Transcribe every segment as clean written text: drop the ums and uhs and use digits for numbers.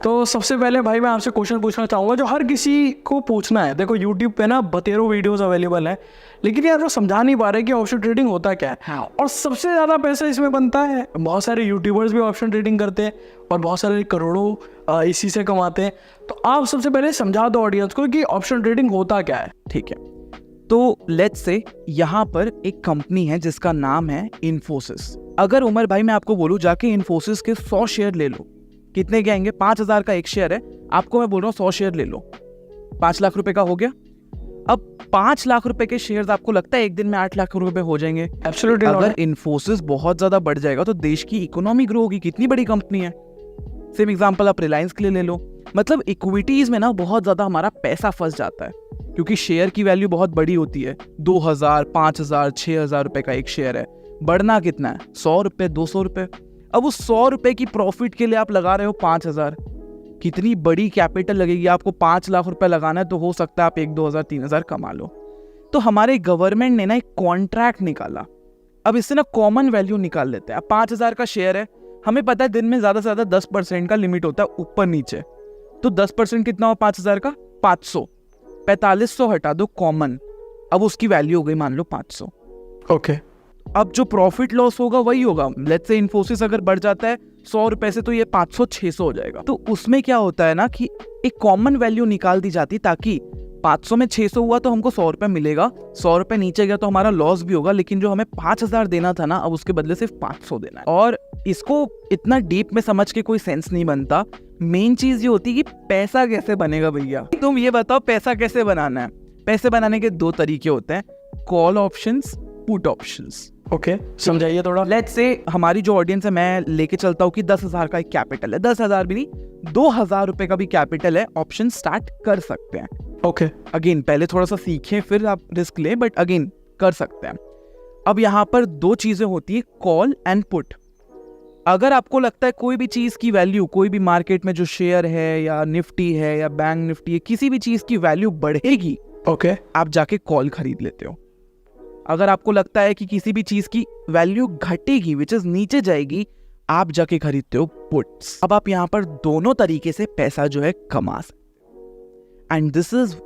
तो सबसे पहले भाई मैं आपसे क्वेश्चन पूछना चाहूँगा जो हर किसी को पूछना है। देखो यूट्यूब पे ना बतेरों वीडियोस अवेलेबल है, लेकिन यार वो समझा नहीं पा रहे कि ऑप्शन ट्रेडिंग होता क्या है। और सबसे ज़्यादा पैसा इसमें बनता है। बहुत सारे यूट्यूबर्स भी ऑप्शन ट्रेडिंग करते हैं और बहुत सारे करोड़ों इसी से कमाते हैं। तो आप सबसे पहले समझा दो ऑडियंस को कि ऑप्शन ट्रेडिंग होता क्या है। ठीक है, तो लेट्स से यहाँ पर एक कंपनी है जिसका नाम है इन्फोसिस। अगर उमर भाई मैं आपको बोलूँ जाके इन्फोसिस के 100 शेयर ले लो, कितने के आएंगे? 5,000 का एक शेयर है, आपको मैं बोल रहा हूँ 100 शेयर ले लो, 5 लाख रुपए का हो गया। अब 5 लाख रुपए के शेयर्स आपको लगता है एक दिन में 8 लाख रुपए हो जाएंगे? एब्सोल्युटली। अगर इन्फोसिस बहुत ज्यादा बढ़ जाएगा तो देश की इकोनॉमी ग्रो होगी। कितनी बड़ी कंपनी है। सेम एग्जांपल आप रिलायंस के लिए ले लो। मतलब इक्विटीज में ना बहुत ज्यादा हमारा पैसा फंस जाता है क्योंकि शेयर की वैल्यू बहुत बड़ी होती है। 2,000, 5,000, 6,000 रुपए का एक शेयर है। बढ़ना कितना है? 100 रुपए, 200 रुपए। अब उस 100 रुपए की प्रॉफिट के लिए आप लगा रहे हो 5,000। कितनी बड़ी कैपिटल लगेगी आपको? 5 लाख रुपए लगाना है तो हो सकता है आप 1, 2,000, 3,000 कमा लो। तो हमारे गवर्नमेंट ने ना एक कॉन्ट्रैक्ट निकाला। अब इससे ना कॉमन वैल्यू निकाल लेते हैं। अब 5,000 का शेयर है, हमें पता है दिन में ज्यादा से ज्यादा 10% का लिमिट होता है ऊपर नीचे। तो 10% कितना हो 5,000 का? 500। 4500 हटा दो कॉमन, अब उसकी वैल्यू हो गई मान लो 500। ओके। अब जो प्रॉफिट लॉस होगा वही होगा। लेट्स से इन्फोसिस अगर बढ़ जाता है 100 रुपए से तो ये 500, 600 हो जाएगा। तो उसमें क्या होता है ना कि एक कॉमन वैल्यू निकाल दी जाती ताकि 500 में 600 हुआ तो हमको 100 रुपए मिलेगा, 100 रुपए नीचे गया तो हमारा लॉस भी होगा, लेकिन जो हमें 5,000 देना था ना अब उसके बदले सिर्फ 500 देना है। और इसको इतना डीप में समझ के कोई सेंस नहीं बनता। मेन चीज ये होती है कि पैसा कैसे बनेगा भैया। तुम ये बताओ पैसा कैसे बनाना है। पैसे बनाने के 2 तरीके होते हैं, call options, put options. Okay, समझाइए थोड़ा। लेट्स से हमारी जो ऑडियंस है मैं लेके चलता हूँ कि 10,000 का एक कैपिटल है, 10,000 भी नहीं 2,000 रुपए का भी कैपिटल है, ऑप्शन स्टार्ट कर सकते हैं। ओके। अगेन पहले थोड़ा सा सीखें फिर आप रिस्क लें, बट अगेन कर सकते हैं। अब यहाँ पर 2 चीजें होती है, कॉल एंड पुट। अगर आपको लगता है कोई भी चीज की वैल्यू, कोई भी मार्केट में जो शेयर है या निफ्टी है या बैंक निफ्टी है, किसी भी चीज की वैल्यू बढ़ेगी, ओके, आप जाके कॉल खरीद लेते हो। अगर आपको लगता है कि किसी भी चीज की वैल्यू घटेगी, विच इज नीचे जाएगी, आप जाके खरीदते हो पुट्स। अब आप यहाँ पर दोनों तरीके से पैसा जो है कमा सकते हो। And this is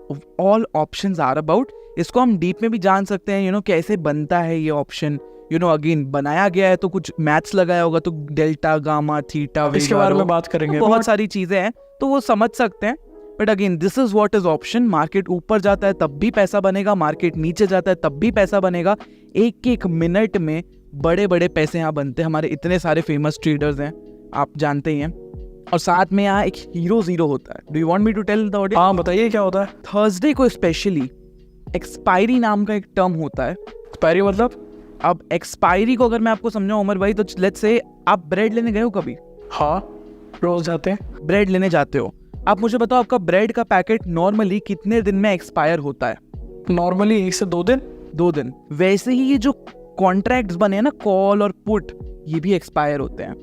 all options are about. इसको हम डीप में भी जान सकते हैं, कैसे बनता है ये ऑप्शन। अगेन बनाया गया है तो कुछ मैथ्स लगाया होगा, तो डेल्टा, गामा, थीटा, इसके बारे में बात करेंगे। बहुत सारी चीजें हैं तो वो समझ सकते हैं। But again this is what is option. Market ऊपर जाता है तब भी पैसा बनेगा, मार्केट नीचे जाता है तब भी पैसा बनेगा। एक मिनट में बड़े बड़े पैसे यहाँ बनते हैं। हमारे इतने सारे फेमस ट्रेडर्स हैं, आप जानते ही हैं। और साथ में यहाँ एक हीरो जीरो होता है। Do you want me to tell the audience? हाँ बताइए क्या होता है। थर्सडे को स्पेशली एक्सपायरी नाम का एक टर्म होता है। एक्सपायरी मतलब? अब एक्सपायरी को अगर मैं आपको समझाऊं उमर भाई, तो लेट्स से आप ब्रेड लेने गए हो कभी? हाँ, रोज जाते हैं। ब्रेड लेने जाते हो, आप मुझे बताओ आपका ब्रेड का पैकेट नॉर्मली कितने दिन में एक्सपायर होता है? नॉर्मली 1 से 2 दिन। 2 दिन। वैसे ही ये जो कॉन्ट्रैक्ट्स बने हैं ना, कॉल और पुट, ये भी एक्सपायर होते हैं।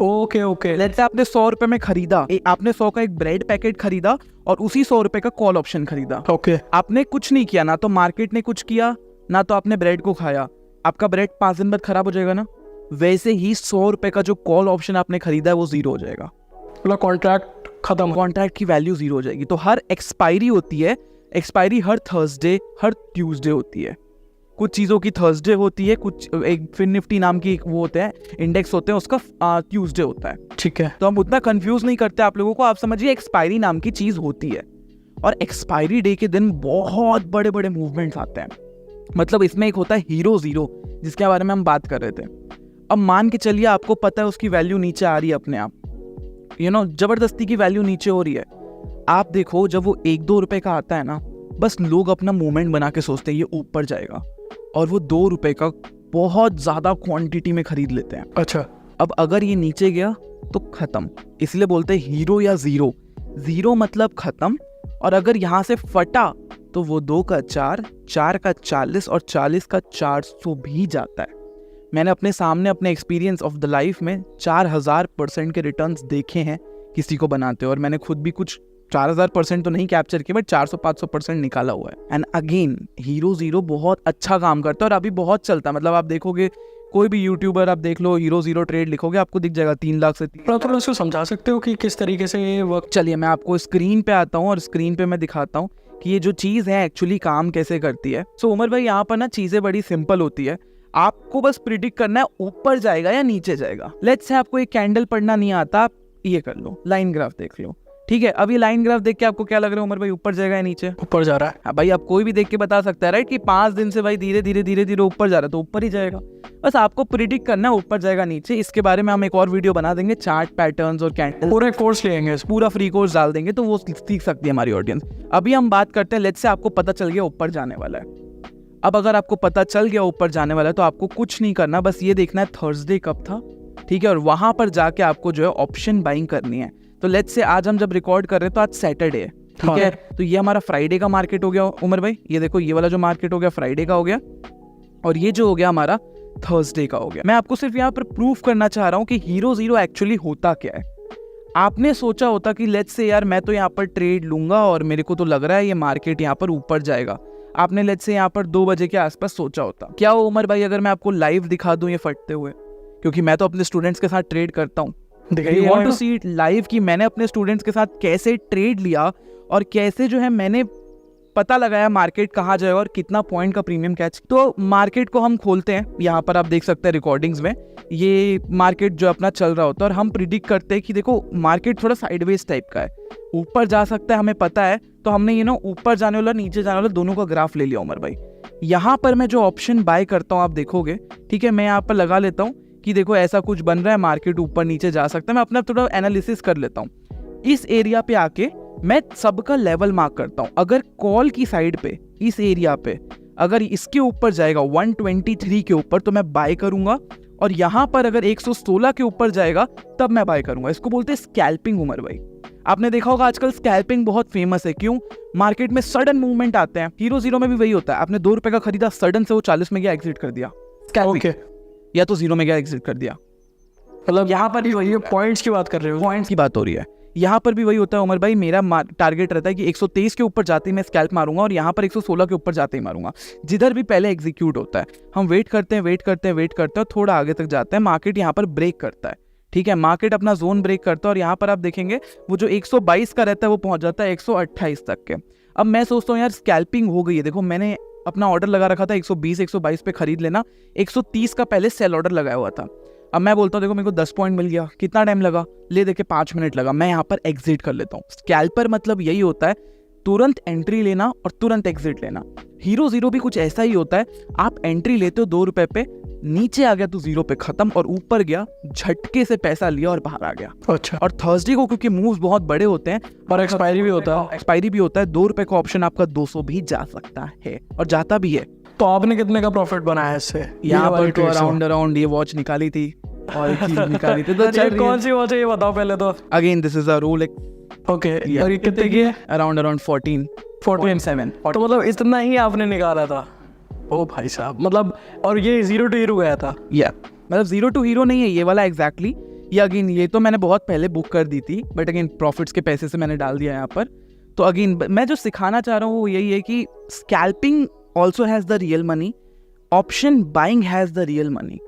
Okay okay. लेट्स से आपने 100 रुपए में खरीदा, आपने 100 का एक ब्रेड पैकेट खरीदा और उसी 100 रुपए का कॉल ऑप्शन खरीदा। ओके। आपने कुछ नहीं किया, ना तो मार्केट ने कुछ किया ना तो आपने ब्रेड को खाया। आपका ब्रेड 5 दिन बाद खराब हो जाएगा ना। वैसे ही 100 रुपए का जो कॉल ऑप्शन आपने खरीदा है वो 0 हो जाएगा। मतलब कॉन्ट्रैक्ट खत्म, कॉन्ट्रैक्ट की वैल्यू 0 हो जाएगी। तो हर एक्सपायरी होती है, एक्सपायरी हर थर्सडे, हर ट्यूसडे होती है। कुछ चीज़ों की थर्सडे होती है, कुछ एक फिन निफ्टी नाम की वो होता है, इंडेक्स होते हैं, उसका ट्यूसडे होता है। ठीक है। तो हम उतना कंफ्यूज नहीं करते आप लोगों को। आप समझिए एक्सपायरी नाम की चीज़ होती है और एक्सपायरी डे के दिन बहुत बड़े बड़े मूवमेंट्स आते हैं। मतलब इसमें एक होता है हीरो जीरो, जिसके बारे में हम बात कर रहे थे। अब मान के चलिए आपको पता है उसकी वैल्यू नीचे आ रही है अपने आप, जबरदस्ती की वैल्यू नीचे हो रही है। आप देखो जब वो 1-2 रुपए का आता है ना, बस लोग अपना मूवमेंट बना के सोचते हैं ये ऊपर जाएगा और वो 2 रुपए का बहुत ज्यादा क्वांटिटी में खरीद लेते हैं। अच्छा। अब अगर ये नीचे गया तो खत्म, इसलिए बोलते हैं हीरो या जीरो। जीरो मतलब खत्म, और अगर यहाँ से फटा तो वो 2 का 4, 4 का 40 और 40 का 400 भी जाता है। मैंने अपने सामने अपने एक्सपीरियंस ऑफ द लाइफ में 4000% के रिटर्न्स देखे हैं किसी को बनाते हो, और मैंने खुद भी कुछ 4000% तो नहीं कैप्चर किया, बट 400-500% निकाला हुआ है। एंड अगेन हीरो जीरो बहुत अच्छा काम करता है और अभी बहुत चलता है। मतलब आप देखोगे कोई भी यूट्यूबर आप देख लो, हीरो जीरो ट्रेड लिखोगे आपको दिख जाएगा 3 लाख से थोड़ा इसको समझा सकते हो कि किस तरीके से ये वर्क? चलिए मैं आपको स्क्रीन पे आता हूँ और स्क्रीन पे मैं दिखाता हूँ कि ये जो चीज़ है एक्चुअली काम कैसे करती है। सो उमर भाई यहाँ पर ना चीज़ें बड़ी सिंपल होती है, आपको बस प्रिडिक्ट करना है ऊपर जाएगा या नीचे जाएगा। लेट्स से आपको एक कैंडल पढ़ना नहीं आता, आप ये कर लो, लाइन ग्राफ देख लो, ठीक है। अब ये लाइन ग्राफ देख के आपको क्या लग रहा है उमर भाई, ऊपर जाएगा या नीचे? ऊपर जा रहा है। हाँ भाई, आप कोई भी देख के बता सकता है राइट कि 5 दिन से भाई धीरे धीरे धीरे धीरे ऊपर जा रहा है तो ऊपर ही जाएगा। बस आपको प्रिडिक्ट करना है ऊपर जाएगा नीचे। इसके बारे में हम एक और वीडियो बना देंगे, चार्ट पैटर्न्स और कैंडल, पूरे कोर्स लेंगे, पूरा फ्री कोर्स डाल देंगे तो वो सीख सकती है हमारी ऑडियंस। अभी हम बात करते हैं, लेट्स से आपको पता चल गया ऊपर जाने वाला है। अब अगर आपको पता चल गया ऊपर जाने वाला है तो आपको कुछ नहीं करना, बस ये देखना है थर्सडे कब था, ठीक है, और वहां पर जाके आपको जो है ऑप्शन बाइंग करनी है। तो लेट्स से आज हम जब रिकॉर्ड कर रहे हैं तो आज सैटरडे है, ठीक है, तो ये हमारा फ्राइडे का मार्केट हो गया उमर भाई। ये देखो, ये वाला जो मार्केट हो गया फ्राइडे का हो गया, और ये जो हो गया हमारा थर्सडे का हो गया। मैं आपको सिर्फ यहाँ पर प्रूफ करना चाह रहा हूँ कि हीरो जीरो एक्चुअली होता क्या है। आपने सोचा होता कि लेट्स से यार मैं तो यहाँ पर ट्रेड लूंगा और मेरे को तो लग रहा है ये मार्केट यहाँ पर ऊपर जाएगा। आपने लेट्स से यहाँ पर 2 बजे के आसपास सोचा होता। क्या हो उमर भाई अगर मैं आपको लाइव दिखा दूं ये फटते हुए, क्योंकि मैं तो अपने स्टूडेंट्स के साथ ट्रेड करता हूँ। You want to see it live कि मैंने अपने स्टूडेंट्स के साथ कैसे ट्रेड लिया और कैसे जो है मैंने पता लगाया मार्केट कहाँ जाएगा और कितना पॉइंट का प्रीमियम कैच। तो मार्केट को हम खोलते हैं, यहाँ पर आप देख सकते हैं रिकॉर्डिंग्स में ये मार्केट जो अपना चल रहा होता है, और हम प्रिडिक्ट करते हैं कि देखो मार्केट थोड़ा साइडवेज टाइप का है, ऊपर जा सकता है हमें पता है। तो हमने ये ना ऊपर जाने वाला नीचे जाने वाला दोनों का ग्राफ ले लिया उमर भाई। यहाँ पर मैं जो ऑप्शन बाय करता हूँ आप देखोगे, ठीक है, मैं यहाँ पर लगा लेता हूँ कि देखो ऐसा कुछ बन रहा है, मार्केट ऊपर नीचे जा सकता है। मैं अपना थोड़ा एनालिसिस कर लेता हूँ। इस एरिया पे आके मैं सबका लेवल मार्क करता हूँ। अगर कॉल की साइड पे इस एरिया पे अगर इसके ऊपर जाएगा 123 के ऊपर तो मैं बाय करूंगा, और यहाँ पर अगर 116 के ऊपर जाएगा तब मैं बाय करूंगा। इसको बोलते हैं स्कैल्पिंग उमर भाई। आपने देखा होगा आजकल स्कैल्पिंग बहुत फेमस है। क्यों? मार्केट में सडन मूवमेंट आते हैं। हीरो जीरो में भी वही होता है। आपने 2 रुपए का खरीदा, सडन से वो 40 में गया, एग्जिट कर दिया, ओके, या तो 0 में गया, एग्जिट कर दिया। मतलब यहाँ पर ही वही पॉइंट्स की बात कर रहे हो, पॉइंट्स की बात हो रही है। यहाँ पर भी वही होता है उमर भाई। मेरा टारगेट रहता है कि 123 के ऊपर जाते ही मैं स्कैल्प मारूंगा और यहाँ पर 116 के ऊपर जाते ही मारूंगा, जिधर भी पहले एग्जीक्यूट होता है। हम वेट करते हैं, थोड़ा आगे तक जाते हैं, मार्केट यहाँ पर ब्रेक करता है, ठीक है, मार्केट अपना जोन ब्रेक करता है, और यहाँ पर आप देखेंगे वो जो 122 का रहता है वो पहुंच जाता है 128 तक के। अब मैं सोचता हूँ यार स्कैल्पिंग हो गई है। देखो मैंने अपना ऑर्डर लगा रखा था 120-122 पे खरीद लेना, 130 का पहले सेल ऑर्डर लगाया हुआ था। अब मैं बोलता हूँ देखो मेरे को 10 पॉइंट मिल गया, कितना टाइम लगा, ले देखे 5 मिनट लगा, मैं यहाँ पर एग्जिट कर लेता हूँ। स्कैल्पर मतलब यही होता है, तुरंत एंट्री लेना और तुरंत एग्जिट लेना। हीरो जीरो भी कुछ ऐसा ही होता है। आप एंट्री लेते हो 2 रुपए पे, नीचे आ गया तो 0 पे खत्म, और ऊपर गया झटके से पैसा लिया और बाहर आ गया। अच्छा, और थर्सडे को क्योंकि मूव्स बहुत बड़े होते हैं और एक्सपायरी भी होता है, 2 रुपए का ऑप्शन आपका 200 भी जा सकता है और जाता भी है। तो आपने कितने का प्रॉफिट बनाया इससे? यहाँ पर तो अराउंड ये वॉच निकाली थी और एक चीज निकाली थी, तो चल कौन सी वॉच है ये बताओ पहले तो। Again this is a Rolex. Okay, और ये कितने की है? अराउंड 14.7। तो मतलब इतना ही आपने निकाला था? ओ भाई साहब, मतलब और ये 0 to हीरो गया था? या मतलब 0 to हीरो नहीं है ये वाला एग्जैक्टली। ये अगेन ये तो मैंने बहुत पहले बुक कर दी थी, बट अगेन प्रॉफिट्स के पैसे से मैंने डाल दिया यहाँ पर। तो अगेन मैं जो सिखाना चाह रहा हूँ वो यही है कि scalping also has the real money, option buying has the real money.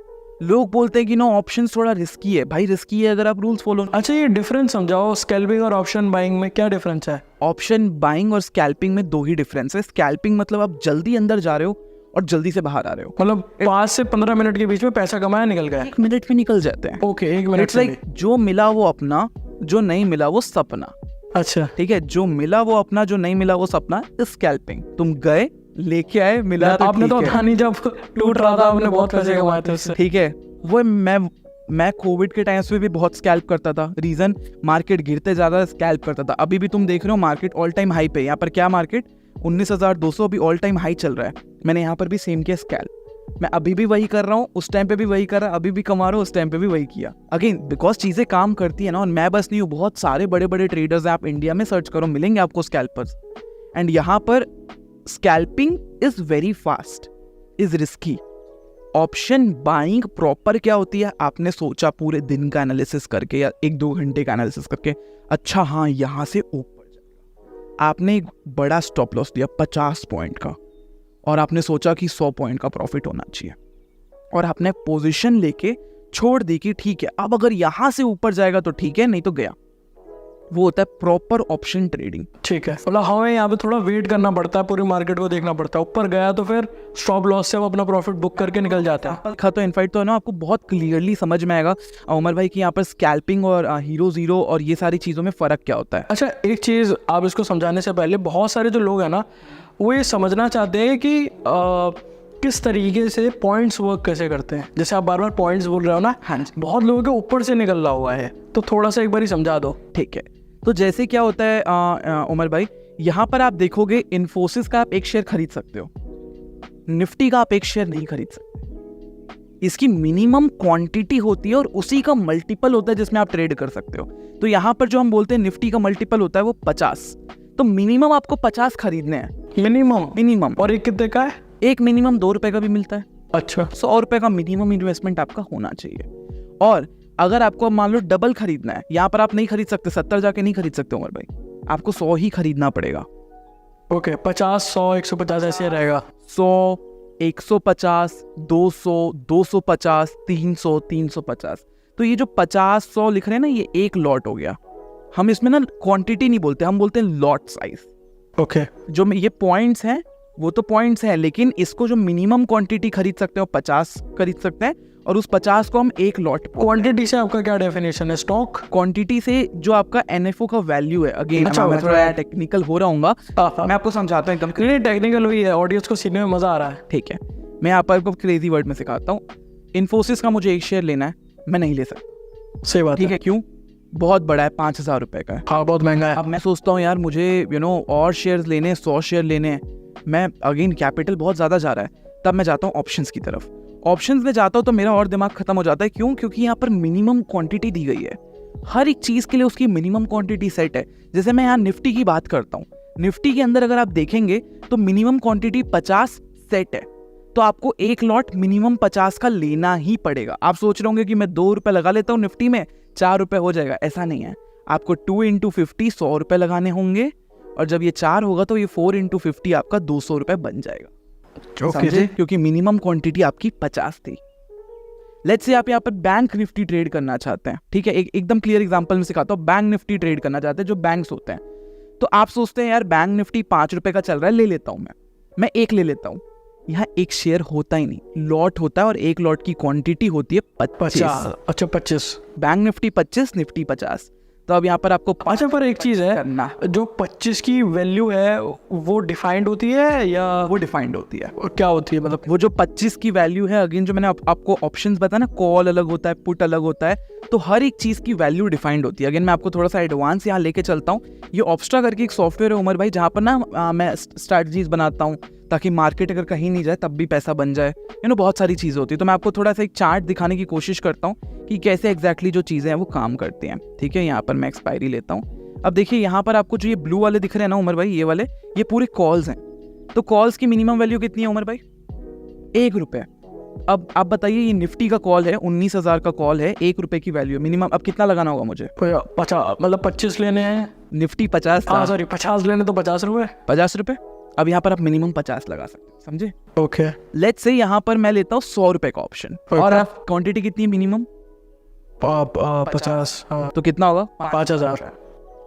लोग बोलते हैं कि नो ऑप्शन थोड़ा रिस्की है। भाई रिस्की है अगर आप रूल्स फॉलो। अच्छा, ये डिफरेंस समझाओ, स्कैल्पिंग और ऑप्शन बाइंग में क्या डिफरेंस है? ऑप्शन बाइंग और स्कैल्पिंग में 2 ही डिफरेंस है। स्कैल्पिंग मतलब आप जल्दी अंदर जा रहे हो और जल्दी से बाहर आ रहे हो, मतलब 5 से 15 मिनट के बीच में पैसा कमाया निकल गया। 1 मिनट में निकल जाते हैं। ओके, 1 मिनट इट्स लाइक जो मिला वो अपना, जो नहीं मिला वो सपना। अच्छा, ठीक है, जो मिला वो अपना, जो नहीं मिला वो सपना। स्कैल्पिंग तुम गए, लेके आए, मिला तो आपने तो था नहीं, जब टूट रहा था आपने बहुत पैसे कमाए थे उससे। ठीक है, वो मैं कोविड के टाइम पे भी बहुत स्कैल्प करता था। रीजन मार्केट गिरते ज्यादा स्कैल्प करता था। अभी भी तुम देख रहे हो मार्केट ऑल टाइम हाई पे। यहाँ पर क्या मार्केट 19,200 अभी ऑल टाइम हाई चल रहा है। मैंने यहाँ पर भी सेम किया स्कैल्प। मैं अभी भी वही कर रहा हूँ, उस टाइम पे भी वही कर रहा, अभी भी कमा रहा हूँ, उस टाइम पे भी वही किया। अगेन बिकॉज चीजें काम करती है ना, और मैं बस नहीं हूँ, बहुत सारे बड़े बड़े ट्रेडर्स हैं। आप इंडिया में सर्च करो मिलेंगे आपको स्कैल्पर्स। एंड यहाँ पर scalping is very fast, is risky. Option buying proper क्या होती है? आपने सोचा पूरे दिन का एनालिसिस करके या 1-2 घंटे का एनालिसिस करके, अच्छा हाँ यहाँ से ऊपर जाएगा। आपने एक बड़ा स्टॉप लॉस दिया 50 पॉइंट का, और आपने सोचा कि 100 पॉइंट का प्रॉफिट होना चाहिए। और आपने पोजीशन लेके छोड़ दी कि ठीक है अब अगर यहाँ से ऊपर जाएगा तो ठीक है, नहीं तो गया। वो होता है प्रॉपर ऑप्शन ट्रेडिंग। ठीक है, मतलब हमें यहाँ पे थोड़ा वेट करना पड़ता है, पूरी मार्केट को देखना पड़ता है। ऊपर गया तो फिर स्टॉप लॉस से हम अपना प्रॉफिट बुक करके निकल जाते हैं। तो इनफाइट तो है ना, आपको बहुत क्लियरली समझ में आएगा उमर भाई कि यहाँ पर स्कैल्पिंग और हीरो जीरो और ये सारी चीज़ों में फ़र्क क्या होता है। अच्छा, एक चीज़ आप इसको समझाने से पहले, बहुत सारे जो लोग हैं ना वो ये समझना चाहते हैं कि किस तरीके से पॉइंट्स वर्क कैसे करते हैं। जैसे आप बार बार पॉइंट्स बोल रहे हो ना, हाँ, बहुत लोगों के ऊपर से निकल रहा हुआ है, तो थोड़ा सा एक बार ही समझा दो। ठीक है, तो जैसे क्या होता है उमर भाई, यहाँ पर आप देखोगे इन्फोसिस का आप एक शेयर खरीद सकते हो, निफ्टी का आप एक शेयर नहीं खरीद सकते। इसकी मिनिमम क्वांटिटी होती है और उसी का मल्टीपल होता है जिसमें आप ट्रेड कर सकते हो। तो यहाँ पर जो हम बोलते हैं निफ्टी का मल्टीपल होता है वो 50, तो मिनिमम आपको 50 खरीदने हैं। मिनिमम और एक कितने का है? एक मिनिमम 2 रुपए का भी मिलता है। अच्छा, 100 रुपए का मिनिमम इन्वेस्टमेंट आपका होना चाहिए। और अगर आपको मान लो डबल खरीदना है, यहाँ पर आप नहीं खरीद सकते, 70 जाके नहीं खरीद सकते उमर भाई, आपको 100 ही खरीदना पड़ेगा। ओके, 50, 100, 150 ऐसे रहेगा। 100, 150, 200, 250, 300, 350। तो ये जो 50, 100 लिख रहे हैं ना, ये एक लॉट हो गया। हम इसमें ना क्वांटिटी नहीं बोलते, हम बोलते हैं लॉट साइज। ओके, जो ये पॉइंट्स हैं वो तो पॉइंट्स हैं, लेकिन इसको जो मिनिमम क्वांटिटी खरीद सकते हैं 50 खरीद सकते हैं, और उस 50 को हम एक लॉट। क्वांटिटी से आपका क्या डेफिनेशन है? स्टॉक क्वांटिटी से जो आपका एनएफओ का वैल्यू है। अगेन अच्छा, मैं थोड़ा टेक्निकल हो रहा हूँ, मैं आपको समझाता हूँ एकदम। नहीं, टेक्निकल हुई है, ऑडियंस को सीखने में मजा आ रहा है। ठीक है, मैं यहाँ पर आपको क्रेजी वर्ड में सिखाता हूँ। इन्फोसिस का मुझे एक शेयर लेना है, मैं नहीं ले सकता। सही बात ठीक है, क्यों? बहुत बड़ा है, 5000 रुपए का है। हाँ, बहुत महंगा है। अब मैं सोचता हूँ यार मुझे और शेयर्स लेने हैं, 100 शेयर लेने हैं, मैं अगेन कैपिटल बहुत ज़्यादा जा रहा है, तब मैं जाता हूँ ऑप्शंस की तरफ। ऑप्शंस में जाता हूँ तो मेरा और दिमाग खत्म हो जाता है। क्यों? क्योंकि यहाँ पर मिनिमम क्वांटिटी दी गई है, हर एक चीज़ के लिए उसकी मिनिमम क्वांटिटी सेट है। जैसे मैं यहाँ निफ्टी की बात करता हूँ, निफ्टी के अंदर अगर आप देखेंगे तो मिनिमम क्वांटिटी 50 सेट है, तो आपको एक लॉट मिनिमम 50 का लेना ही पड़ेगा। आप सोच रहे होंगे कि मैं 2 रुपये लगा लेता हूँ निफ्टी में, 4 रुपये हो जाएगा, ऐसा नहीं है। आपको 2 × 50 100 रुपये लगाने होंगे, और जब ये 4 होगा तो ये 4 × 50 आपका 200 रुपये बन जाएगा। समझे? क्योंकि मिनिमम क्वांटिटी आपकी 50 थी। लेट्स से आप यहाँ पर बैंक निफ्टी ट्रेड करना चाहते हैं, ठीक है, एकदम क्लियर एग्जांपल में सिखाता हूँ। बैंक निफ्टी ट्रेड करना चाहते हैं जो बैंक्स होते हैं, तो आप सोचते हैं यार बैंक निफ्टी 5 रुपए का चल रहा है, ले लेता हूँ मैं एक ले लेता हूँ। यहाँ एक शेयर होता ही नहीं, लॉट होता है, और एक लॉट की क्वांटिटी होती है 50। अच्छा, 25। Bank Nifty 25, Nifty 50। तो अब यहाँ पर आपको अच्छा, पर एक चीज़ है, जो 25 की वैल्यू है वो डिफाइंड होती है या वो डिफाइंड होती है? क्या होती है? मतलब वो जो 25 की वैल्यू है, अगेन जो मैंने आपको ऑप्शंस बताया ना, कॉल अलग होता है, पुट अलग होता है, तो हर एक चीज़ की वैल्यू डिफाइंड होती है। अगेन मैं आपको थोड़ा सा एडवांस यहाँ लेके चलता हूँ। ये ऑप्स्ट्रा करके एक सॉफ्टवेयर है उमर भाई, जहाँ पर ना मैं स्ट्रैटेजीज बनाता हूँ ताकि मार्केट अगर कहीं नहीं जाए तब भी पैसा बन जाए। बहुत सारी चीज़ें होती है। तो मैं आपको थोड़ा सा एक चार्ट दिखाने की कोशिश करता हूँ कि कैसे एग्जैक्टली जो चीज़ें हैं वो काम करती हैं। ठीक है, यहाँ पर मैं एक्सपायरी लेता हूँ। अब देखिए यहाँ पर आपको जो ये ब्लू वाले दिख रहे हैं ना उमर भाई, ये वाले, ये पूरे कॉल्स हैं। तो कॉल्स की मिनिमम वैल्यू कितनी है उमर भाई? 1 रुपये। अब आप बताइए, ये निफ्टी का कॉल है, 19,000 का कॉल है, 1 रुपये की वैल्यू है मिनिमम। अब कितना लगाना होगा मुझे? 50, मतलब 25 लेने हैं, निफ्टी 50 था। सॉरी 50 लेने तो 50 रुपये। 50 रुपये। अब यहाँ पर आप मिनिमम 50 लगा सकते हैं, समझे? ओके, लेट्स से यहाँ पर मैं लेता हूँ 100 रुपये का ऑप्शन, और आप क्वांटिटी कितनी मिनिमम? 50। हाँ, तो कितना होगा? 5000।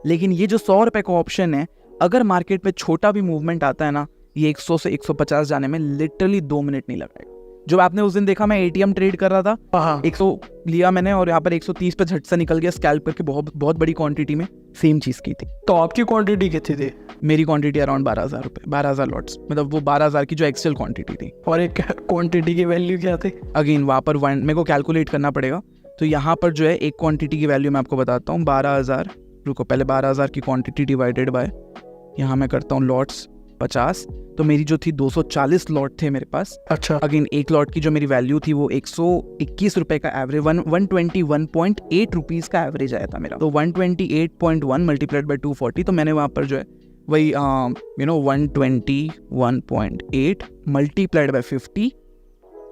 लेकिन ये जो 100 रुपये का ऑप्शन है, अगर मार्केट में छोटा भी मूवमेंट आता है ना, ये 100 से 150 जाने में लिटरली 2 मिनट नहीं लगाएगा। जो आपने उस दिन देखा, मैं एटीएम ट्रेड कर रहा था, 100 लिया मैंने और यहाँ पर 130 पे झट से निकल गया स्कैल्प करके, बहुत बड़ी क्वांटिटी में सेम चीज़ की थी। तो आपकी क्वांटिटी कितनी थी? मेरी क्वांटिटी अराउंड 12,000 रुपये, 12,000 लॉट्स, मतलब वो 12,000 की जो एक्चुअल क्वांटिटी थी। और एक क्वांटिटी की वैल्यू क्या थी? अगेन वहाँ पर मेरे को कैलकुलेट करना पड़ेगा। तो यहाँ पर जो है एक क्वांटिटी की वैल्यू मैं आपको बताता हूँ, 12,000। रुको, पहले 12,000 की क्वांटिटी डिवाइडेड बाय, यहाँ मैं करता हूँ लॉट्स 50, तो मेरी जो थी 240 लॉट थे मेरे पास। अच्छा, अगेन एक लॉट की जो मेरी वैल्यू थी वो 121 रुपये का एवरेज, 121.8 रुपीज़ का एवरेज आया था मेरा। तो 128.1 मल्टीप्लाइड बाय 240, तो मैंने वहाँ पर जो है वही 121.8 मल्टीप्लाइड बाय 50,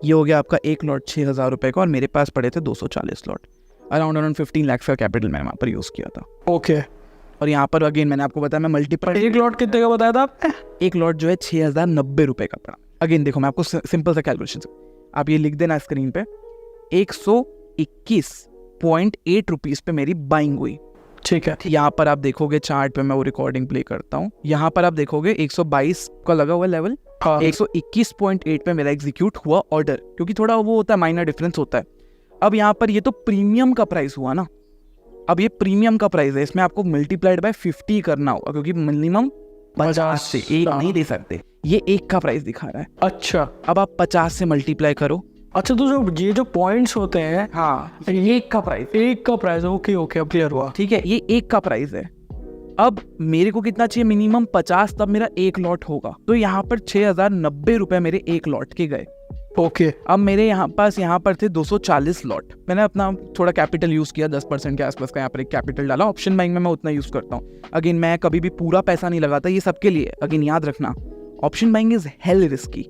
ये हो गया आपका एक लॉट 6,000 रुपये का, और मेरे पास पड़े थे 240 लॉट, अराउंड 15 लाख का कैपिटल मैंने वहाँ पर यूज़ किया था। ओके, और यहाँ पर अगेन मैंने आपको बताया, मैं मल्टीपल, एक लॉट कितने का बताया था आपने? एक लॉट जो है 6,090 रुपये का पड़ा। अगेन देखो, मैं आपको सिंपल सा कैलकुलेशन, आप ये लिख देना स्क्रीन पे, 121.8 रुपीज पे मेरी बाइंग हुई। ठीक है। यहाँ पर आप देखोगे चार्ट पे, मैं वो रिकॉर्डिंग प्ले करता हूँ, यहाँ पर आप देखोगे 122 का लगा हुआ लेवल, हाँ 121.8 पे मेरा एग्जीक्यूट हुआ ऑर्डर, क्योंकि थोड़ा वो होता है, माइनर डिफरेंस होता है। अब यहाँ पर ये तो प्रीमियम का प्राइस हुआ ना, अब ये प्रीमियम का प्राइस है, इसमें आपको मल्टीप्लाइड बाय 50 करना होगा, क्योंकि मिनिमम 50 से एक नहीं दे सकते, ये एक का प्राइस दिखा रहा है। अच्छा अब आप 50 से मल्टीप्लाई करो। अच्छा, तो जो ये जो पॉइंट्स होते हैं, हाँ, एक का प्राइस, ओके ओके, अब क्लियर हुआ। ठीक है, ये एक का प्राइस है। अब मेरे को कितना चाहिए, मिनिमम 50, तब मेरा एक लॉट होगा, तो यहाँ पर 6090 रुपए मेरे एक लॉट के गए। ओके। अब मेरे यहाँ पर थे 240 लॉट, मैंने अपना थोड़ा कैपिटल यूज किया, 10% के आसपास का यहाँ पर एक कैपिटल डाला। ऑप्शन बाइंग में मैं उतना यूज करता हूँ। अगेन मैं कभी भी पूरा पैसा नहीं लगाता, ये सबके लिए। अगेन याद रखना, option buying is hello risky.